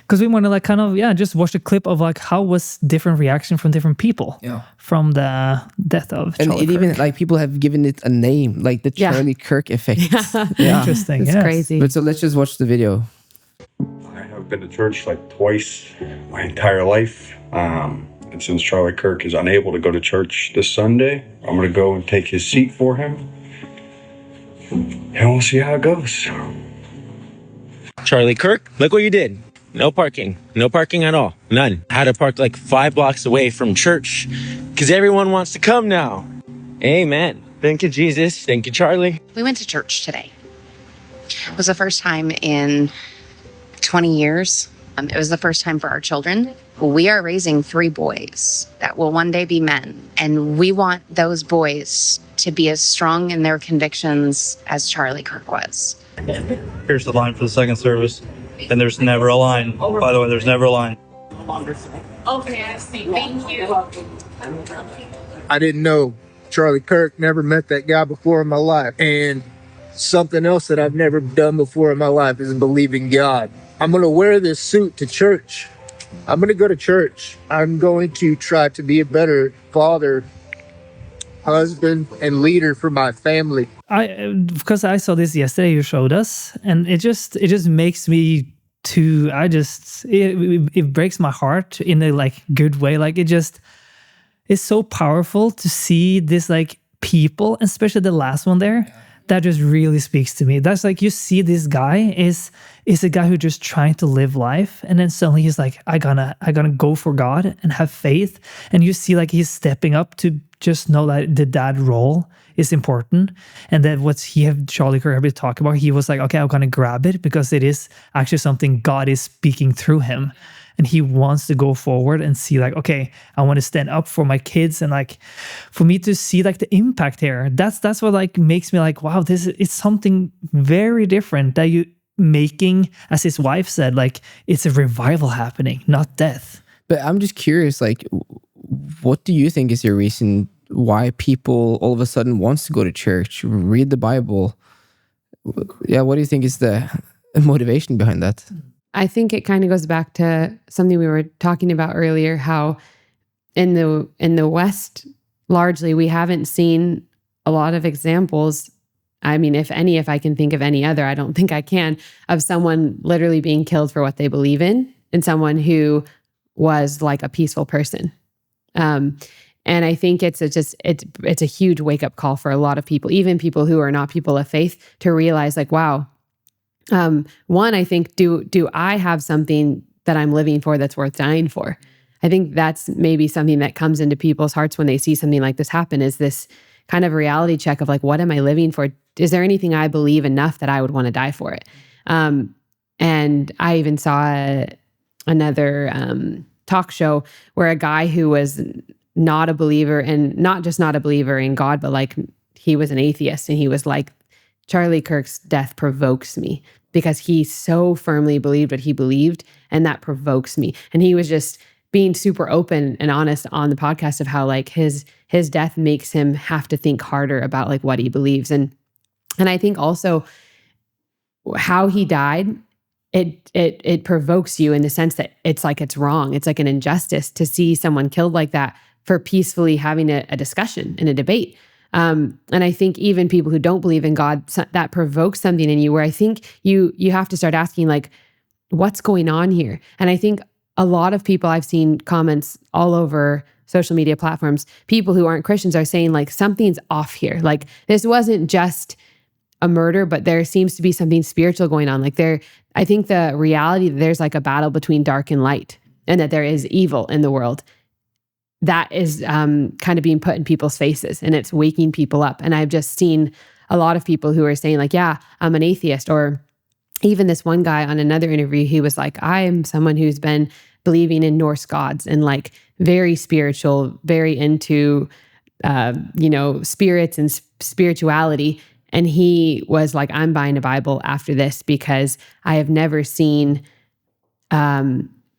Because we want to like kind of, just watch a clip of like how was different reaction from different people from the death of Charlie
And
Kirk.
even like people have given it a name, like the Charlie Kirk effect.
Interesting,
It's crazy.
But so let's just watch the video.
I have been to church like twice my entire life. And since Charlie Kirk is unable to go to church this Sunday, I'm going to go and take his seat for him. And we'll see how it goes.
Charlie Kirk, look what you did. No parking. No parking at all. None. I had to park like 5 blocks away from church because everyone wants to come now. Amen. Thank you, Jesus. Thank you, Charlie.
We went to church today. It was the first time in 20 years. It was the first time for our children. We are raising 3 boys that will one day be men. And we want those boys to be as strong in their convictions as Charlie Kirk was.
Here's the line for the second service. And there's never a line. By the way, there's never a line.
Okay, I see. Thank you.
I didn't know Charlie Kirk, never met that guy before in my life. And something else that I've never done before in my life is believe in God. I'm going to wear this suit to church. I'm going to go to church. I'm going to try to be a better father, husband, and leader for my family.
Because I saw this yesterday, you showed us, and it just makes me it breaks my heart in a like good way. Like it's so powerful to see this like people, especially the last one there. That just really speaks to me. That's like, you see this guy is a guy who just trying to live life, and then suddenly he's like, I gonna go for God and have faith. And you see like he's stepping up to just know that the dad role is important, and that what Charlie Kirk been talking about, he was like, okay, I'm gonna grab it because it is actually something God is speaking through him. And he wants to go forward and see like, okay, I want to stand up for my kids. And like, for me to see like the impact here, that's what like makes me like, wow, it's something very different that you making, as his wife said, like it's a revival happening, not death.
But I'm just curious, like, what do you think is your reason why people all of a sudden wants to go to church, read the Bible? Yeah, what do you think is the motivation behind that?
I think it kind of goes back to something we were talking about earlier, how in the West, largely, we haven't seen a lot of examples. I mean, if I can think of any other, I don't think I can, of someone literally being killed for what they believe in, and someone who was like a peaceful person. And I think it's a huge wake up call for a lot of people, even people who are not people of faith, to realize like, wow. One, I think, do I have something that I'm living for that's worth dying for? I think that's maybe something that comes into people's hearts when they see something like this happen, is this kind of reality check of like, what am I living for? Is there anything I believe enough that I would want to die for it? And I even saw another talk show where a guy who was not a believer, and not just not a believer in God, but like he was an atheist, and he was like, Charlie Kirk's death provokes me because he so firmly believed what he believed, and that provokes me. And he was just being super open and honest on the podcast of how like his death makes him have to think harder about like what he believes. And I think also how he died, it provokes you in the sense that it's like it's wrong. It's like an injustice to see someone killed like that for peacefully having a discussion and a debate. And I think even people who don't believe in God, that provokes something in you where I think you have to start asking like, what's going on here? And I think a lot of people, I've seen comments all over social media platforms, people who aren't Christians are saying like, something's off here. Like this wasn't just a murder, but there seems to be something spiritual going on. Like I think the reality that there's like a battle between dark and light, and that there is evil in the world, that is kind of being put in people's faces, and it's waking people up. And I've just seen a lot of people who are saying like, yeah, I'm an atheist. Or even this one guy on another interview, he was like, I am someone who's been believing in Norse gods and like very spiritual, very into, spirits and spirituality. And he was like, I'm buying a Bible after this because I have never seen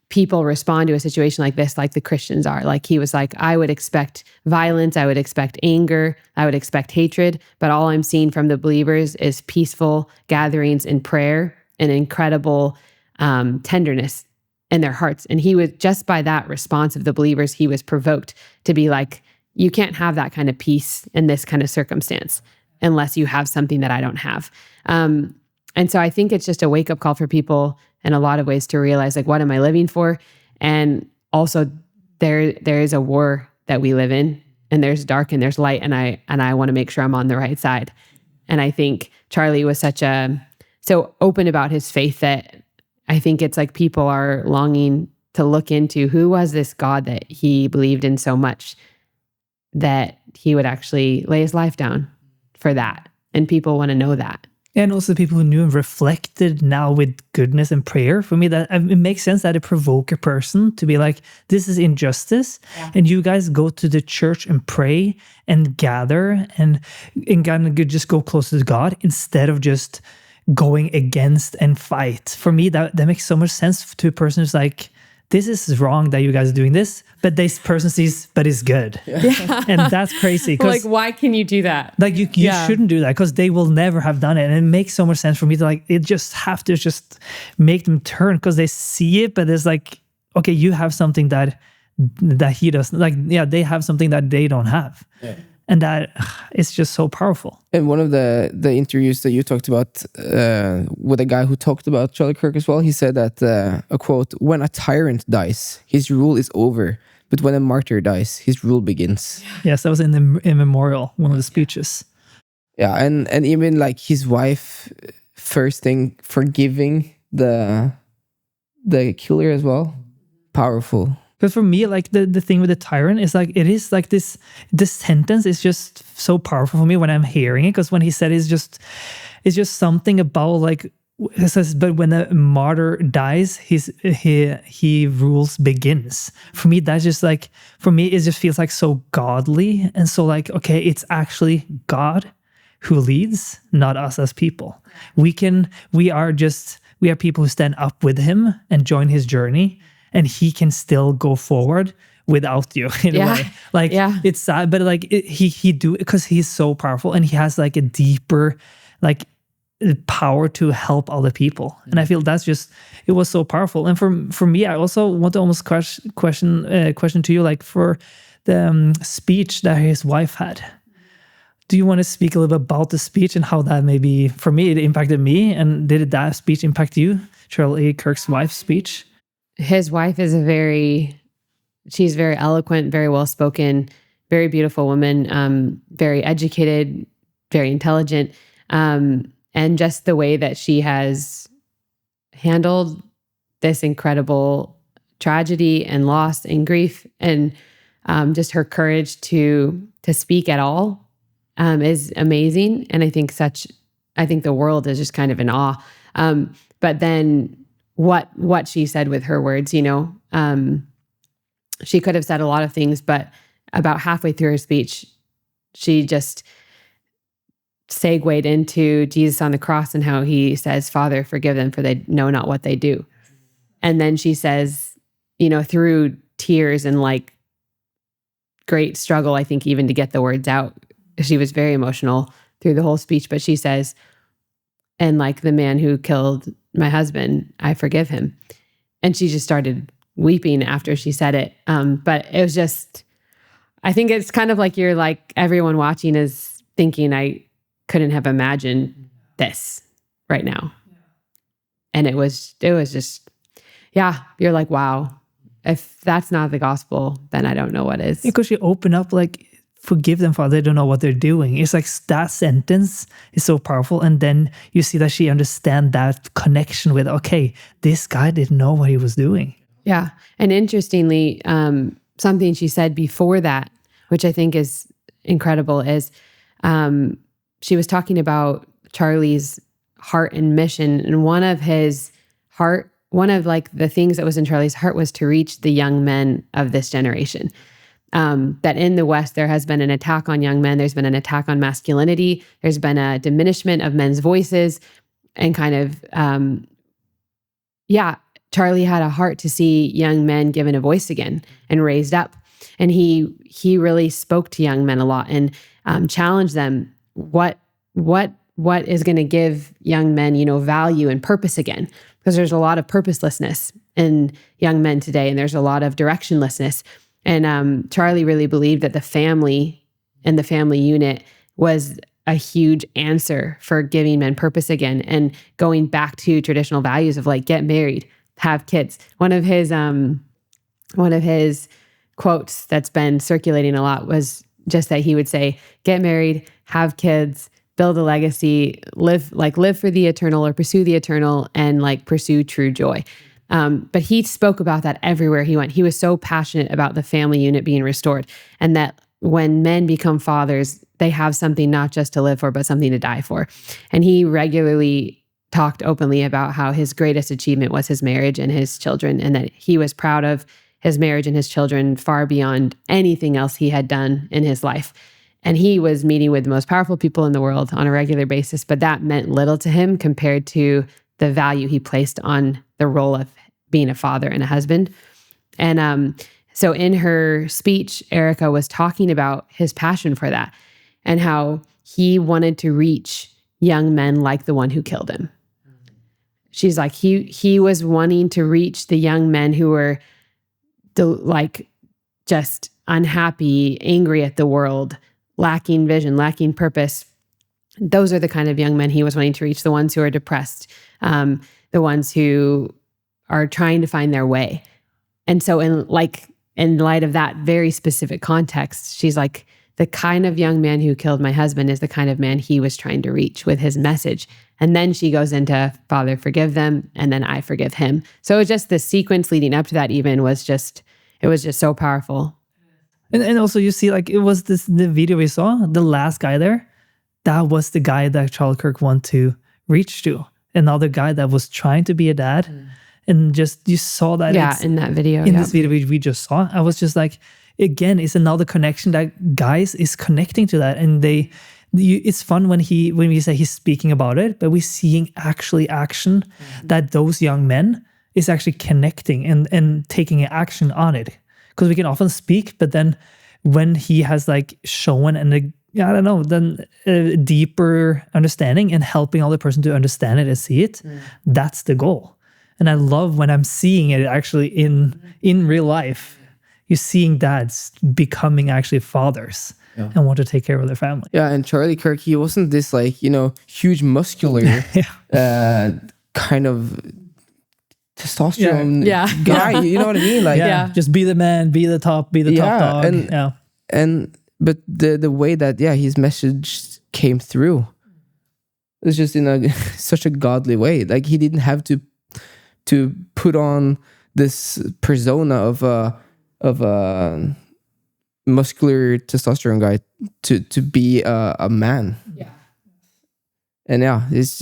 people respond to a situation like this like the Christians are. Like he was like, I would expect violence, I would expect anger, I would expect hatred, but all I'm seeing from the believers is peaceful gatherings in prayer and incredible tenderness in their hearts. And he was, just by that response of the believers, he was provoked to be like, you can't have that kind of peace in this kind of circumstance unless you have something that I don't have. And so I think it's just a wake-up call for people in a lot of ways to realize like, what am I living for? And also there is a war that we live in, and there's dark and there's light, and I want to make sure I'm on the right side. And I think Charlie was so open about his faith that I think it's like people are longing to look into who was this God that he believed in so much that he would actually lay his life down for that. And people want to know that.
And also the people who knew and reflected now with goodness and prayer. For me, that it makes sense that it provoke a person to be like, this is injustice. And you guys go to the church and pray and gather and kind of just go closer to God instead of just going against and fight. For me, that makes so much sense to a person who's like, this is wrong that you guys are doing this, but this person sees, but it's good.
Yeah.
And that's crazy.
Like, why can you do that?
Like you shouldn't do that because they will never have done it. And it makes so much sense for me to like, it just have to just make them turn because they see it, but it's like, okay, you have something that he doesn't, like, they have something that they don't have. Yeah. And that it's just so powerful.
And one of the interviews that you talked about with a guy who talked about Charlie Kirk as well, he said that, a quote, when a tyrant dies, his rule is over. But when a martyr dies, his rule begins.
Yes, that was in the memorial, one of the speeches.
Yeah, and even like his wife, first thing, forgiving the killer as well. Powerful.
Because for me, like the thing with the tyrant is like, it is like this sentence is just so powerful for me when I'm hearing it. Because when he said it's just something about like, it says, but when a martyr dies, he rules begins. For me, that's just like, for me, it just feels like so godly. And so like, okay, it's actually God who leads, not us as people. We are people who stand up with him and join his journey. And he can still go forward without you in a way. Like it's sad, but like he do it because he's so powerful and he has like a deeper like power to help other people. And I feel it was so powerful. And for me, I also want to almost question to you, like for the speech that his wife had. Do you want to speak a little bit about the speech and how that maybe, for me, it impacted me? And did that speech impact you, Charlie Kirk's wife's speech?
His wife is she's very eloquent, very well-spoken, very beautiful woman, very educated, very intelligent. And just the way that she has handled this incredible tragedy and loss and grief and just her courage to speak at all is amazing. And I think the world is just kind of in awe. But then what she said with her words, she could have said a lot of things, but about halfway through her speech, she just segued into Jesus on the cross and how he says, Father, forgive them for they know not what they do. And then she says, through tears and like great struggle, I think even to get the words out, she was very emotional through the whole speech, but she says, and like the man who killed my husband, I forgive him. And she just started weeping after she said it. But it was just, I think it's kind of like you're like, everyone watching is thinking, I couldn't have imagined this right now. And it was just, you're like, wow, if that's not the gospel, then I don't know what is.
Because she opened up like, forgive them, Father, they don't know what they're doing. It's like that sentence is so powerful. And then you see that she understands that connection with, okay, this guy didn't know what he was doing.
Yeah. And interestingly, something she said before that, which I think is incredible, is she was talking about Charlie's heart and mission. And one of like the things that was in Charlie's heart was to reach the young men of this generation. That in the West, there has been an attack on young men. There's been an attack on masculinity. There's been a diminishment of men's voices and kind of, Charlie had a heart to see young men given a voice again and raised up. And he really spoke to young men a lot and challenged them. What is going to give young men, value and purpose again? Because there's a lot of purposelessness in young men today, and there's a lot of directionlessness. And Charlie really believed that the family and the family unit was a huge answer for giving men purpose again and going back to traditional values of like, get married, have kids. One of his quotes that's been circulating a lot was just that he would say, get married, have kids, build a legacy, live for the eternal or pursue the eternal and like pursue true joy. But he spoke about that everywhere he went. He was so passionate about the family unit being restored and that when men become fathers, they have something not just to live for, but something to die for. And he regularly talked openly about how his greatest achievement was his marriage and his children, and that he was proud of his marriage and his children far beyond anything else he had done in his life. And he was meeting with the most powerful people in the world on a regular basis, but that meant little to him compared to the value he placed on the role of being a father and a husband. And so in her speech, Erica was talking about his passion for that and how he wanted to reach young men like the one who killed him. She's like, he was wanting to reach the young men who were like just unhappy, angry at the world, lacking vision, lacking purpose. Those are the kind of young men he was wanting to reach, the ones who are depressed, the ones who are trying to find their way. And so in light of that very specific context, she's like, the kind of young man who killed my husband is the kind of man he was trying to reach with his message. And then she goes into, Father, forgive them, and then I forgive him. So it was just the sequence leading up to that even was just so powerful.
And also you see, like, it was the video we saw, the last guy there, that was the guy that Charlie Kirk wanted to reach to. Another guy that was trying to be a dad. And just, you saw that.
Yeah, in that video.
In this video we just saw, I was just like, again, it's another connection that guys is connecting to that. And it's fun when we say he's speaking about it, but we're seeing actually action that those young men is actually connecting and taking action on it. Because we can often speak, but then when he has like shown a deeper understanding and helping other person to understand it and see it, that's the goal. And I love when I'm seeing it actually in real life. You're seeing dads becoming actually fathers and want to take care of their family.
Yeah, and Charlie Kirk, he wasn't this like, huge muscular kind of testosterone guy. You know what I mean? Like,
just be the man, be the top dog.
But the way that his message came through, it's just in such a godly way. Like, he didn't have to put on this persona of a muscular testosterone guy to be a man.
Yeah.
And it's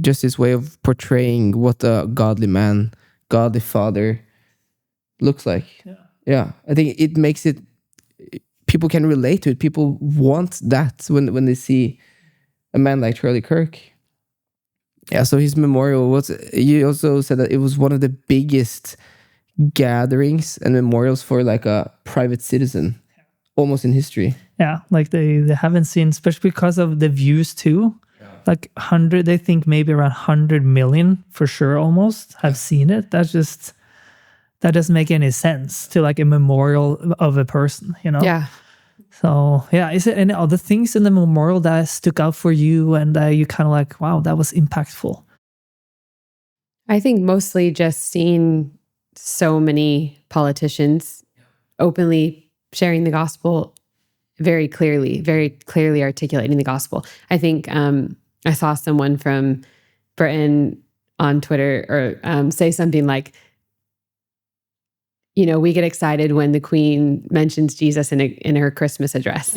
just this way of portraying what a godly man, godly father looks like. Yeah. I think it makes it, people can relate to it. People want that when they see a man like Charlie Kirk. Yeah, so his memorial was, you also said that it was one of the biggest gatherings and memorials for like a private citizen almost in history.
Yeah, like they haven't seen, especially because of the views too. Like 100, they think maybe around 100 million for sure almost have seen it. That doesn't make any sense to like a memorial of a person,
Yeah.
So is there any other things in the memorial that stuck out for you and you kind of like, wow, that was impactful?
I think mostly just seeing so many politicians openly sharing the gospel very clearly articulating the gospel. I think I saw someone from Britain on Twitter or say something like, we get excited when the Queen mentions Jesus in her Christmas address,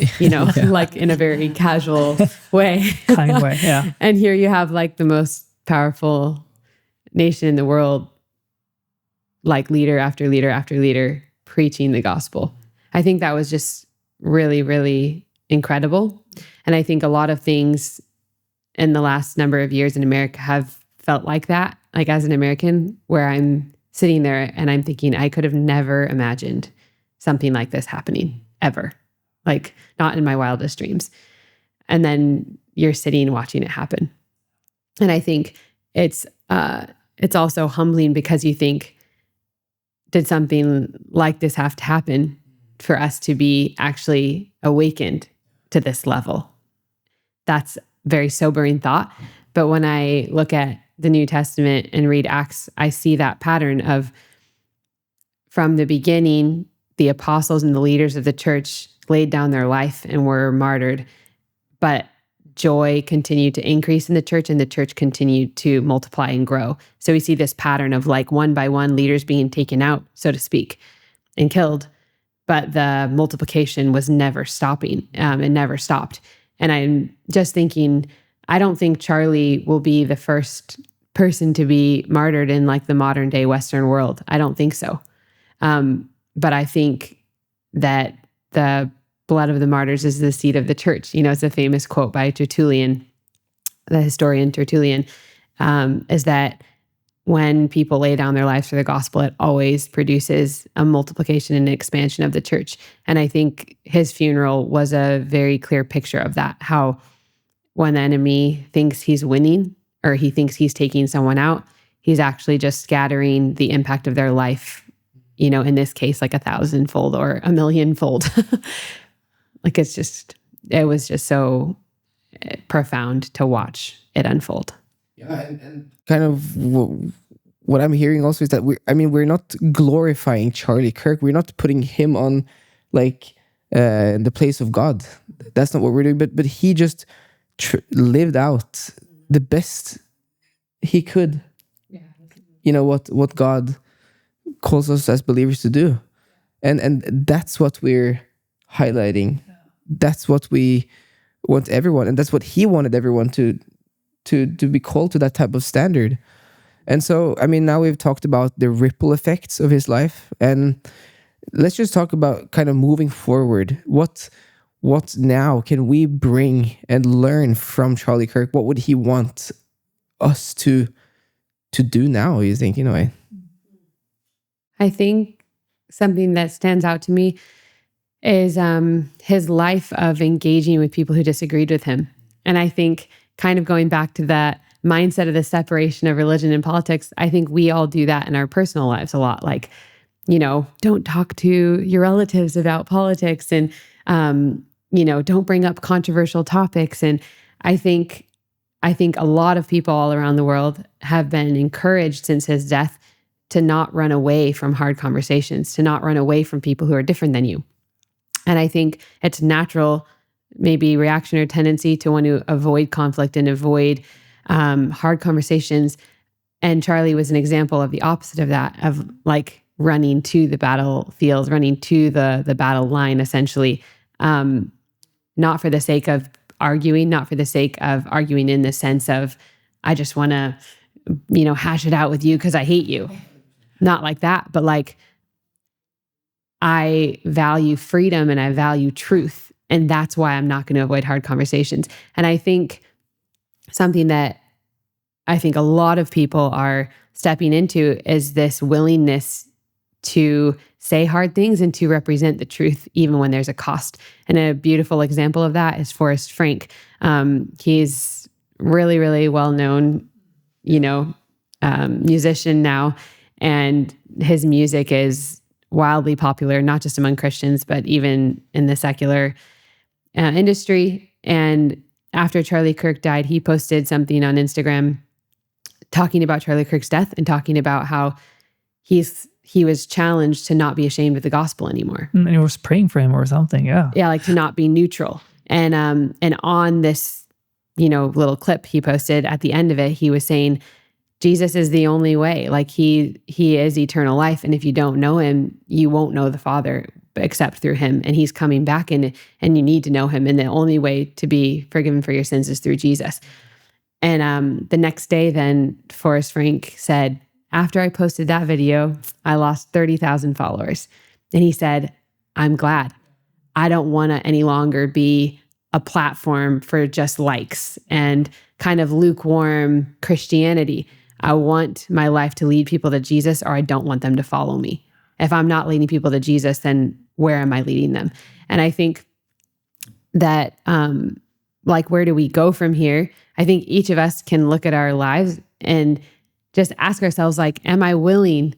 like in a very casual way.
Kind way, yeah.
And here you have like the most powerful nation in the world, like leader after leader after leader preaching the gospel. I think that was just really, really incredible. And I think a lot of things in the last number of years in America have felt like that, like as an American, where I'm sitting there and I'm thinking, I could have never imagined something like this happening ever, like not in my wildest dreams. And then you're sitting watching it happen. And I think it's also humbling because you think, did something like this have to happen for us to be actually awakened to this level? That's a very sobering thought. But when I look at the New Testament and read Acts, I see that pattern of, from the beginning, the apostles and the leaders of the church laid down their life and were martyred, but joy continued to increase in the church and the church continued to multiply and grow. So we see this pattern of like one by one leaders being taken out, so to speak, and killed, but the multiplication was never stopping. It never stopped. And I'm just thinking, I don't think Charlie will be the first person to be martyred in like the modern day Western world. I don't think so. But I think that the blood of the martyrs is the seed of the church. You know, it's a famous quote by Tertullian, the historian Tertullian, is that when people lay down their lives for the gospel, it always produces a multiplication and an expansion of the church. And I think his funeral was a very clear picture of that, how when the enemy thinks he's winning or he thinks he's taking someone out, he's actually just scattering the impact of their life, you know, in this case, like 1,000-fold or 1,000,000-fold. Like it was just so profound to watch it unfold.
Yeah, and kind of what I'm hearing also is that we're not glorifying Charlie Kirk. We're not putting him on like the place of God. That's not what we're doing. But he just lived out the best he could. Yeah. You know what God calls us as believers to do, and that's what we're highlighting. That's what we want everyone, and that's what he wanted everyone to be called to, that type of standard. And so, I mean, now we've talked about the ripple effects of his life, and let's just talk about kind of moving forward. What now can we bring and learn from Charlie Kirk? What would he want us to do now, you think, in a way?
I think something that stands out to me is his life of engaging with people who disagreed with him. And I think kind of going back to that mindset of the separation of religion and politics, I think we all do that in our personal lives a lot. Like, you know, don't talk to your relatives about politics, and, you know, don't bring up controversial topics. And I think a lot of people all around the world have been encouraged since his death to not run away from hard conversations, to not run away from people who are different than you. And I think it's natural, maybe reaction or tendency to want to avoid conflict and avoid hard conversations. And Charlie was an example of the opposite of that, of like running to the battlefield, running to the battle line, essentially, not for the sake of arguing, not for the sake of arguing in the sense of, I just want to, you know, hash it out with you because I hate you. Not like that, but like, I value freedom and I value truth. And that's why I'm not going to avoid hard conversations. And I think something that I think a lot of people are stepping into is this willingness to say hard things and to represent the truth, even when there's a cost. And a beautiful example of that is Forrest Frank. He's really, really well-known, you know, musician now. And his music is wildly popular, not just among Christians, but even in the secular industry. And after Charlie Kirk died, he posted something on Instagram talking about Charlie Kirk's death and talking about how he was challenged to not be ashamed of the gospel anymore.
And he was praying for him or something, yeah.
Yeah, like to not be neutral. And on this, you know, little clip he posted at the end of it, he was saying, Jesus is the only way. Like he is eternal life. And if you don't know him, you won't know the Father except through him. And he's coming back and you need to know him. And the only way to be forgiven for your sins is through Jesus. And the next day then Forrest Frank said, after I posted that video, I lost 30,000 followers. And he said, I'm glad. I don't want to any longer be a platform for just likes and kind of lukewarm Christianity. I want my life to lead people to Jesus, or I don't want them to follow me. If I'm not leading people to Jesus, then where am I leading them? And I think that, like, where do we go from here? I think each of us can look at our lives and just ask ourselves, like, am I willing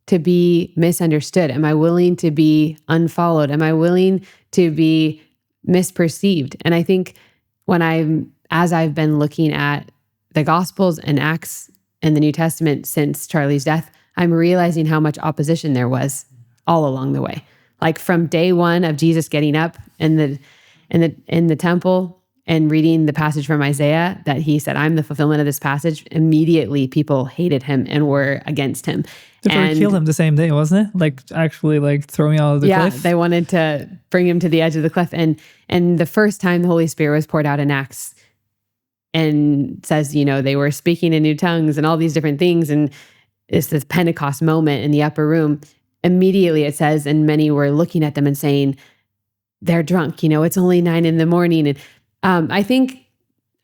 to be misunderstood? Am I willing to be unfollowed? Am I willing to be misperceived? And I think as I've been looking at the Gospels and Acts and the New Testament since Charlie's death, I'm realizing how much opposition there was all along the way. Like from day one of Jesus getting up in the temple and reading the passage from Isaiah that he said, I'm the fulfillment of this passage, immediately people hated him and were against him.
They tried to kill him the same day, wasn't it? Like actually like throwing out of the cliff.
Yeah, they wanted to bring him to the edge of the cliff. And the first time the Holy Spirit was poured out in Acts and says, they were speaking in new tongues and all these different things. And it's this Pentecost moment in the upper room. Immediately it says, and many were looking at them and saying, they're drunk, it's only 9 a.m. And I think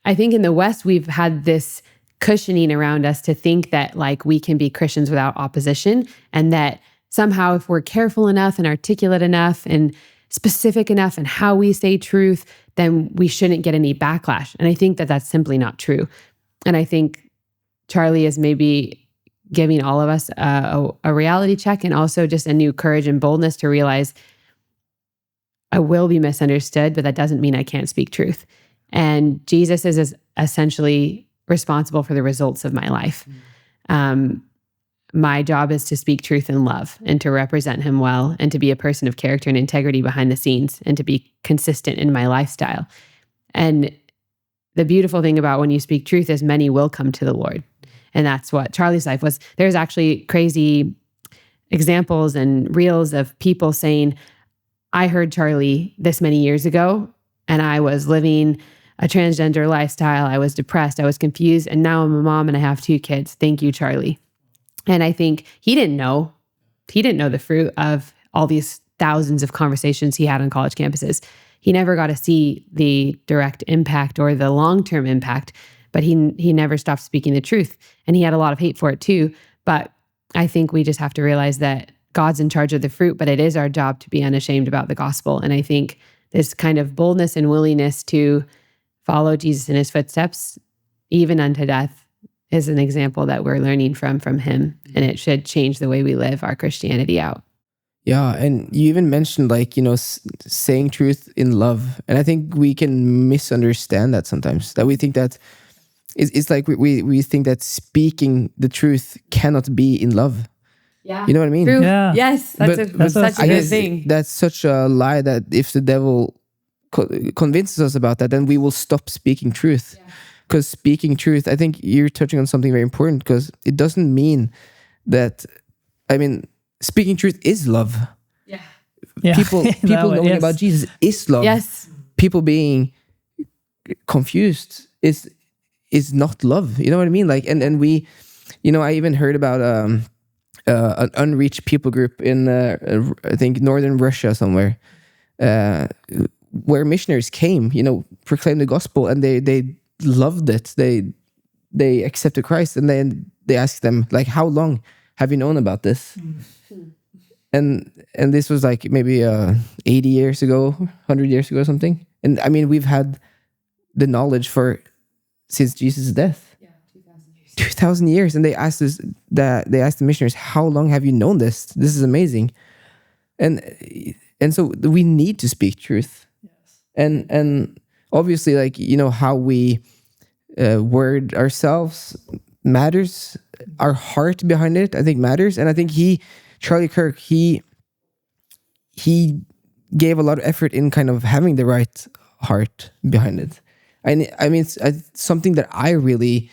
in the West, we've had this cushioning around us to think that like we can be Christians without opposition, and that somehow if we're careful enough and articulate enough and specific enough in how we say truth, then we shouldn't get any backlash. And I think that that's simply not true. And I think Charlie is maybe giving all of us a reality check, and also just a new courage and boldness to realize I will be misunderstood, but that doesn't mean I can't speak truth. And Jesus is essentially responsible for the results of my life. My job is to speak truth in love and to represent him well, and to be a person of character and integrity behind the scenes, and to be consistent in my lifestyle. And the beautiful thing about when you speak truth is many will come to the Lord. And that's what Charlie's life was. There's actually crazy examples and reels of people saying, I heard Charlie this many years ago, and I was living a transgender lifestyle. I was depressed. I was confused. And now I'm a mom and I have 2 kids. Thank you, Charlie. And I think he didn't know the fruit of all these thousands of conversations he had on college campuses. He never got to see the direct impact or the long-term impact, but he never stopped speaking the truth. And he had a lot of hate for it too. But I think we just have to realize that God's in charge of the fruit, but it is our job to be unashamed about the gospel. And I think this kind of boldness and willingness to follow Jesus in his footsteps, even unto death, is an example that we're learning from him. And it should change the way we live our Christianity out.
Yeah, and you even mentioned saying truth in love. And I think we can misunderstand that sometimes. That we think that it's like we think that speaking the truth cannot be in love.
Yeah.
You know what I mean?
True.
Yeah.
Yes, that's such a good thing.
That's such a lie that if the devil convinces us about that, then we will stop speaking truth. Because speaking truth, I think you're touching on something very important, because it doesn't mean that, speaking truth is love.
Yeah.
People knowing
yes.
about Jesus is love.
Yes.
People being confused is not love. You know what I mean? And we, I even heard about an unreached people group in I think northern Russia somewhere, where missionaries came, proclaimed the gospel, and they loved it. They accepted Christ, and then they asked them, like, how long have you known about this? And this was like maybe 80 years ago, 100 years ago or something. And we've had the knowledge since Jesus' death. 2,000 years. And they asked the missionaries, how long have you known this? This is amazing. And so we need to speak truth. Yes. And obviously, how we word ourselves matters. Our heart behind it, I think, matters. And I think Charlie Kirk, he gave a lot of effort in kind of having the right heart behind it. And it's something that I really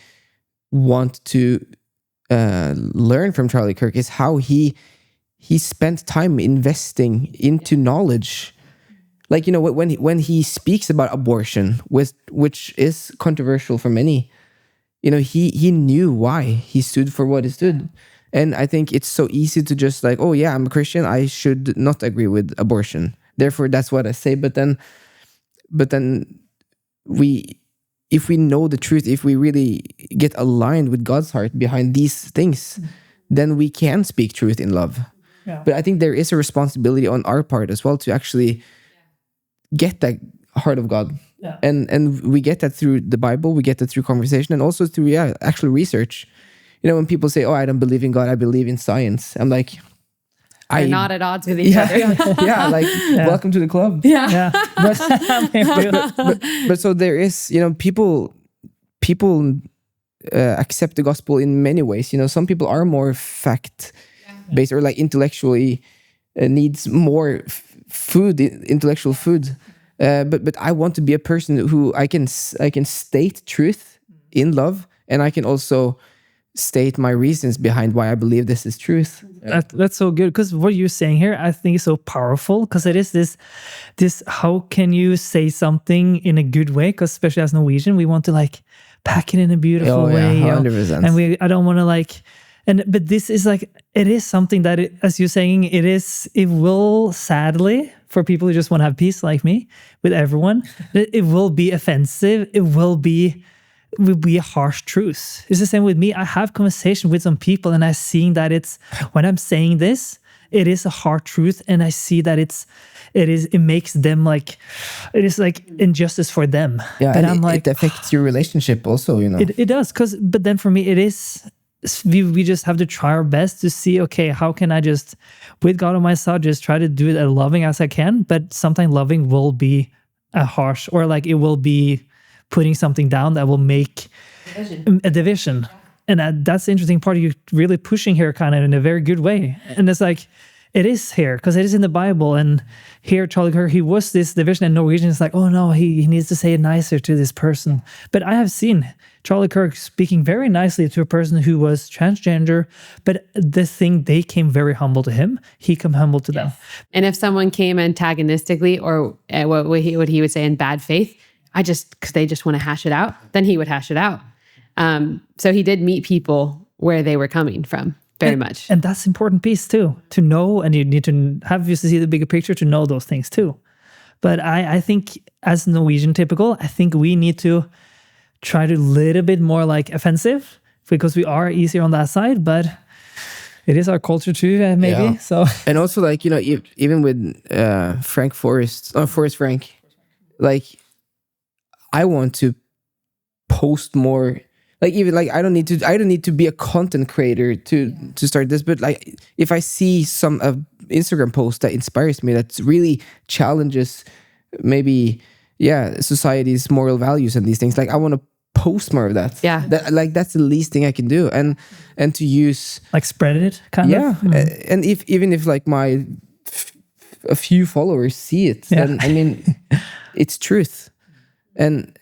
want to learn from Charlie Kirk is how he spent time investing into knowledge. Like, when he speaks about abortion, which is controversial for many, he knew why he stood for what he stood. And I think it's so easy to just like, oh yeah, I'm a Christian, I should not agree with abortion, therefore that's what I say. But then if we know the truth, if we really get aligned with God's heart behind these things, then we can speak truth in love. Yeah. But I think there is a responsibility on our part as well to actually get that heart of God. Yeah. And we get that through the Bible, we get that through conversation, and also through actual research. When people say, oh, I don't believe in God, I believe in science. I'm like,
We're not at odds with each other.
Welcome to the club.
Yeah.
But so there is, people accept the gospel in many ways. Some people are more fact-based or like intellectually needs more food, intellectual food. But I want to be a person who I can state truth in love, and I can also state my reasons behind why I believe this is truth.
That's so good, because what you're saying here, I think, is so powerful, because it is this how can you say something in a good way? Because especially as Norwegian, we want to like pack it in a beautiful way,
100%.
and I don't want to like. But this is like, it is something that, as you're saying, it will, sadly, for people who just want to have peace like me with everyone, it will be offensive. It will be a harsh truth. It's the same with me. I have conversation with some people, and I seeing that it's, when I'm saying this, it is a hard truth, and I see that it makes them like, it is like injustice for them.
Yeah,
but
and
I'm like,
it affects your relationship also, you know.
It does, but then for me, it is, we just have to try our best to see, okay, how can I just, with God on my side, just try to do it as loving as I can, but sometimes loving will be a harsh, or like it will be putting something down that will make a division. And that's the interesting part. You're really pushing here kind of in a very good way. And it's like, it is here, because it is in the Bible. And here, Charlie Kirk, he was this division, and Norwegian is like, oh no, he needs to say it nicer to this person. But I have seen Charlie Kirk speaking very nicely to a person who was transgender, but the thing, they came very humble to him. He came humble to them.
And if someone came antagonistically, or what he would say in bad faith, because they just want to hash it out, then he would hash it out. So he did meet people where they were coming from, very much.
And that's an important piece too, to know, and you need to have you see the bigger picture to know those things too. But I think as Norwegian typical, I think we need to try to little bit more like offensive, because we are easier on that side, but it is our culture too, maybe.
Yeah.
So,
and also like, you know, even with Forrest Frank, like I want to post more. Like even like I don't need to be a content creator to start this, but like if I see some Instagram post that inspires me, that really challenges maybe society's moral values and these things, like I want to post more of that.
Yeah,
that's the least thing I can do, and to use
like spread it kind of.
And even if like a few followers see it, then I mean it's truth, and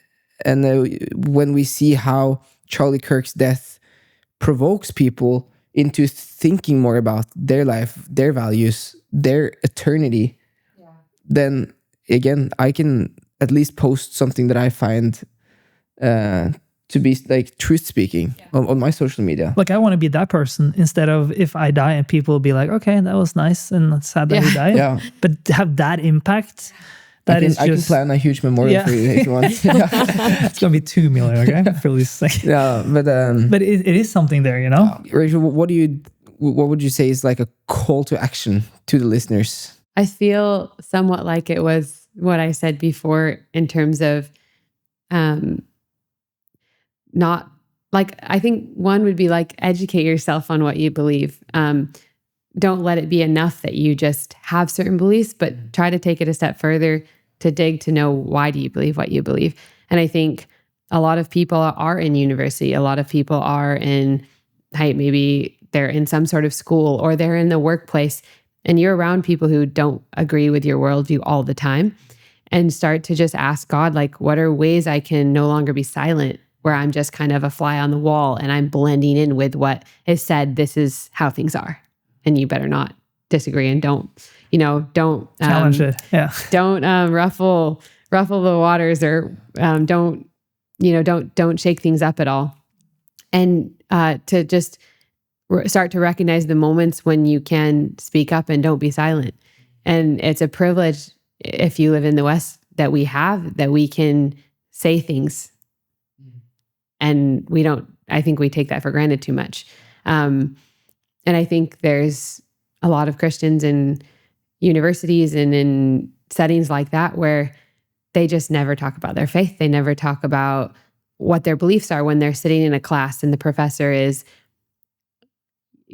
when we see how Charlie Kirk's death provokes people into thinking more about their life, their values, their eternity, then again, I can at least post something that I find to be like truth speaking on my social media.
Like I want to be that person, instead of if I die and people will be like, okay, that was nice and sad that he died.
Yeah.
But have that impact. I can
plan a huge memorial for you if you want.
It's gonna be 2 million, okay? For this thing.
Yeah, but
it is something there, you know.
Rachel, what would you say is like a call to action to the listeners?
I feel somewhat like it was what I said before in terms of, not like, I think one would be like, educate yourself on what you believe. Don't let it be enough that you just have certain beliefs, but try to take it a step further to dig to know, why do you believe what you believe? And I think a lot of people are in university. A lot of people are in, maybe they're in some sort of school, or they're in the workplace, and you're around people who don't agree with your worldview all the time, and start to just ask God, like, what are ways I can no longer be silent, where I'm just kind of a fly on the wall and I'm blending in with what is said. This is how things are. And you better not disagree, and don't
challenge it. Yeah.
Don't ruffle the waters, or don't shake things up at all. And to just start to recognize the moments when you can speak up and don't be silent. And it's a privilege, if you live in the West, that we can say things. And I think we take that for granted too much. And I think there's a lot of Christians in universities and in settings like that where they just never talk about their faith. They never talk about what their beliefs are when they're sitting in a class and the professor is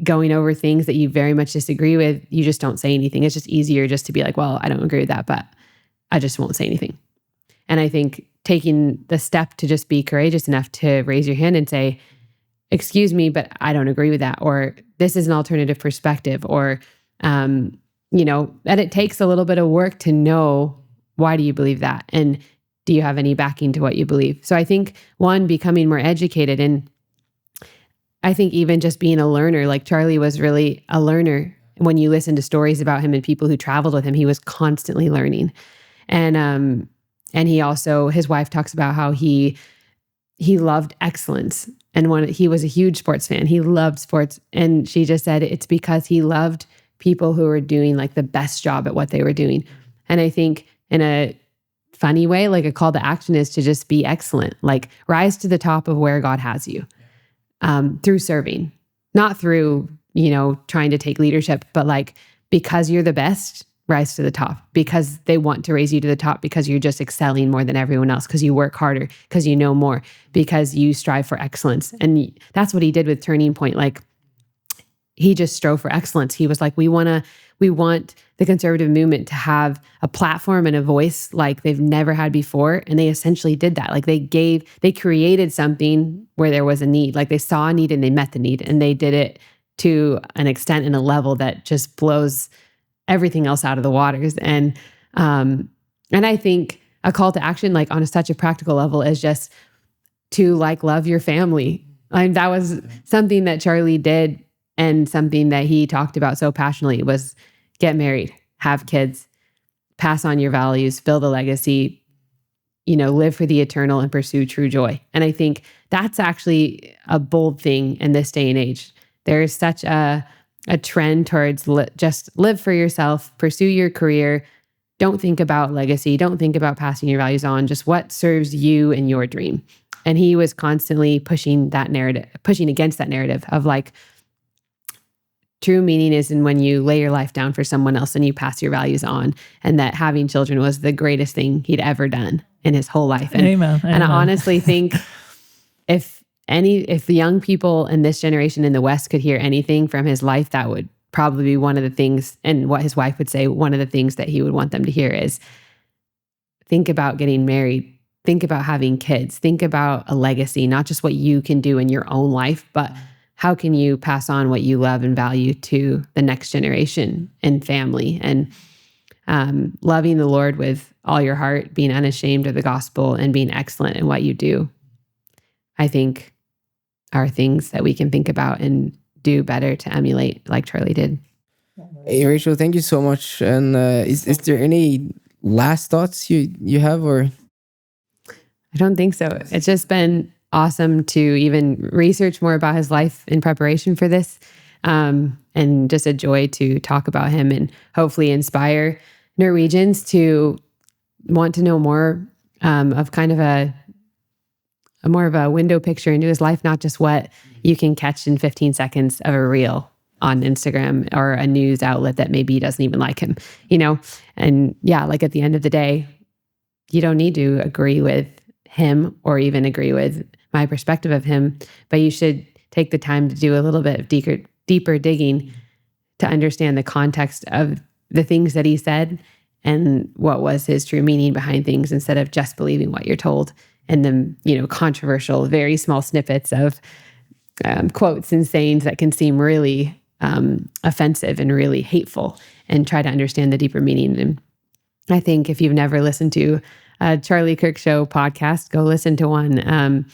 going over things that you very much disagree with. You just don't say anything. It's just easier just to be like, well, I don't agree with that, but I just won't say anything. And I think taking the step to just be courageous enough to raise your hand and say, excuse me, but I don't agree with that, or this is an alternative perspective, or, that it takes a little bit of work to know why do you believe that? And do you have any backing to what you believe? So I think one, becoming more educated, and I think even just being a learner, like Charlie was really a learner. When you listen to stories about him and people who traveled with him, he was constantly learning. And he also, his wife talks about how he loved excellence. And he was a huge sports fan. He loved sports. And she just said it's because he loved people who were doing like the best job at what they were doing. And I think in a funny way, like a call to action is to just be excellent, like rise to the top of where God has you, through serving, not through, trying to take leadership, but like, because you're the best, rise to the top, because they want to raise you to the top, because you're just excelling more than everyone else, because you work harder, because you know more, because you strive for excellence. And that's what he did with Turning Point. Like, he just strove for excellence. He was like, we want the conservative movement to have a platform and a voice like they've never had before. And they essentially did that. Like they created something where there was a need. Like they saw a need and they met the need, and they did it to an extent and a level that just blows everything else out of the waters. And I think a call to action, like on such a practical level, is just to like love your family. That was something that Charlie did, and something that he talked about so passionately was get married, have kids, pass on your values, build a legacy, live for the eternal and pursue true joy. And I think that's actually a bold thing in this day and age. There's such a trend towards just live for yourself, pursue your career. Don't think about legacy. Don't think about passing your values on. Just what serves you and your dream. And he was constantly pushing against that narrative of like, true meaning is in when you lay your life down for someone else and you pass your values on, and that having children was the greatest thing he'd ever done in his whole life. And,
Amen.
And I honestly think if the young people in this generation in the West could hear anything from his life, that would probably be one of the things, and what his wife would say, one of the things that he would want them to hear is think about getting married, think about having kids, think about a legacy, not just what you can do in your own life, but how can you pass on what you love and value to the next generation and family, and loving the Lord with all your heart, being unashamed of the gospel, and being excellent in what you do, I think are things that we can think about and do better to emulate like Charlie did.
Hey, Rachel, thank you so much. And is there any last thoughts you have, or?
I don't think so. It's just been awesome to even research more about his life in preparation for this, and just a joy to talk about him and hopefully inspire Norwegians to want to know more of kind of a more of a window picture into his life, not just what you can catch in 15 seconds of a reel on Instagram or a news outlet that maybe doesn't even like him, And yeah, like at the end of the day, you don't need to agree with him or even agree with my perspective of him, but you should take the time to do a little bit of deeper digging to understand the context of the things that he said and what was his true meaning behind things, instead of just believing what you're told and the controversial, very small snippets of quotes and sayings that can seem really offensive and really hateful, and try to understand the deeper meaning. And I think if you've never listened to a Charlie Kirk Show podcast, go listen to one.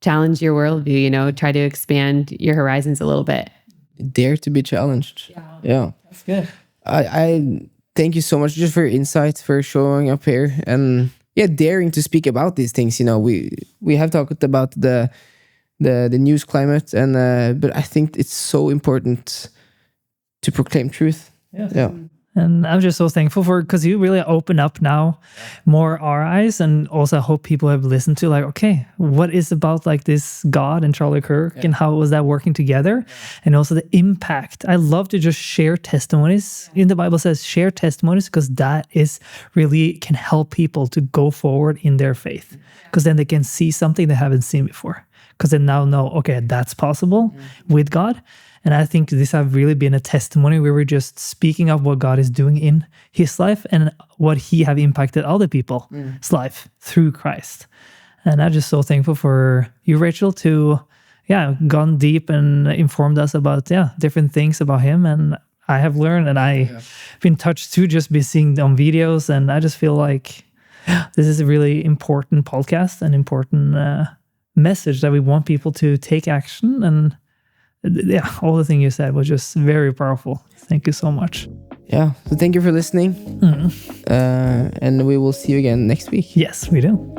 Challenge your worldview, try to expand your horizons a little bit.
Dare to be challenged. Yeah.
That's good.
I thank you so much just for your insights, for showing up here, and daring to speak about these things. We have talked about the news climate, and but I think it's so important to proclaim truth.
Yes.
Yeah.
And I'm just so thankful because you really open up now more our eyes, and also I hope people have listened to like, okay, what is about like this God and Charlie Kirk and how was that working together? And also the impact. I love to just share testimonies. In the Bible says share testimonies, because that is really can help people to go forward in their faith, because then they can see something they haven't seen before, because they now know, okay, that's possible with God. And I think this have really been a testimony where we're just speaking of what God is doing in his life and what he have impacted other people's life through Christ. And I'm just so thankful for you, Rachel, to gone deep and informed us about different things about him. And I have learned, and I've been touched too, just be seeing on videos, and I just feel like this is a really important podcast, an important message that we want people to take action. And yeah, all the things you said was just very powerful. Thank you so much.
Yeah. So thank you for listening. And we will see you again next week.
Yes, we do.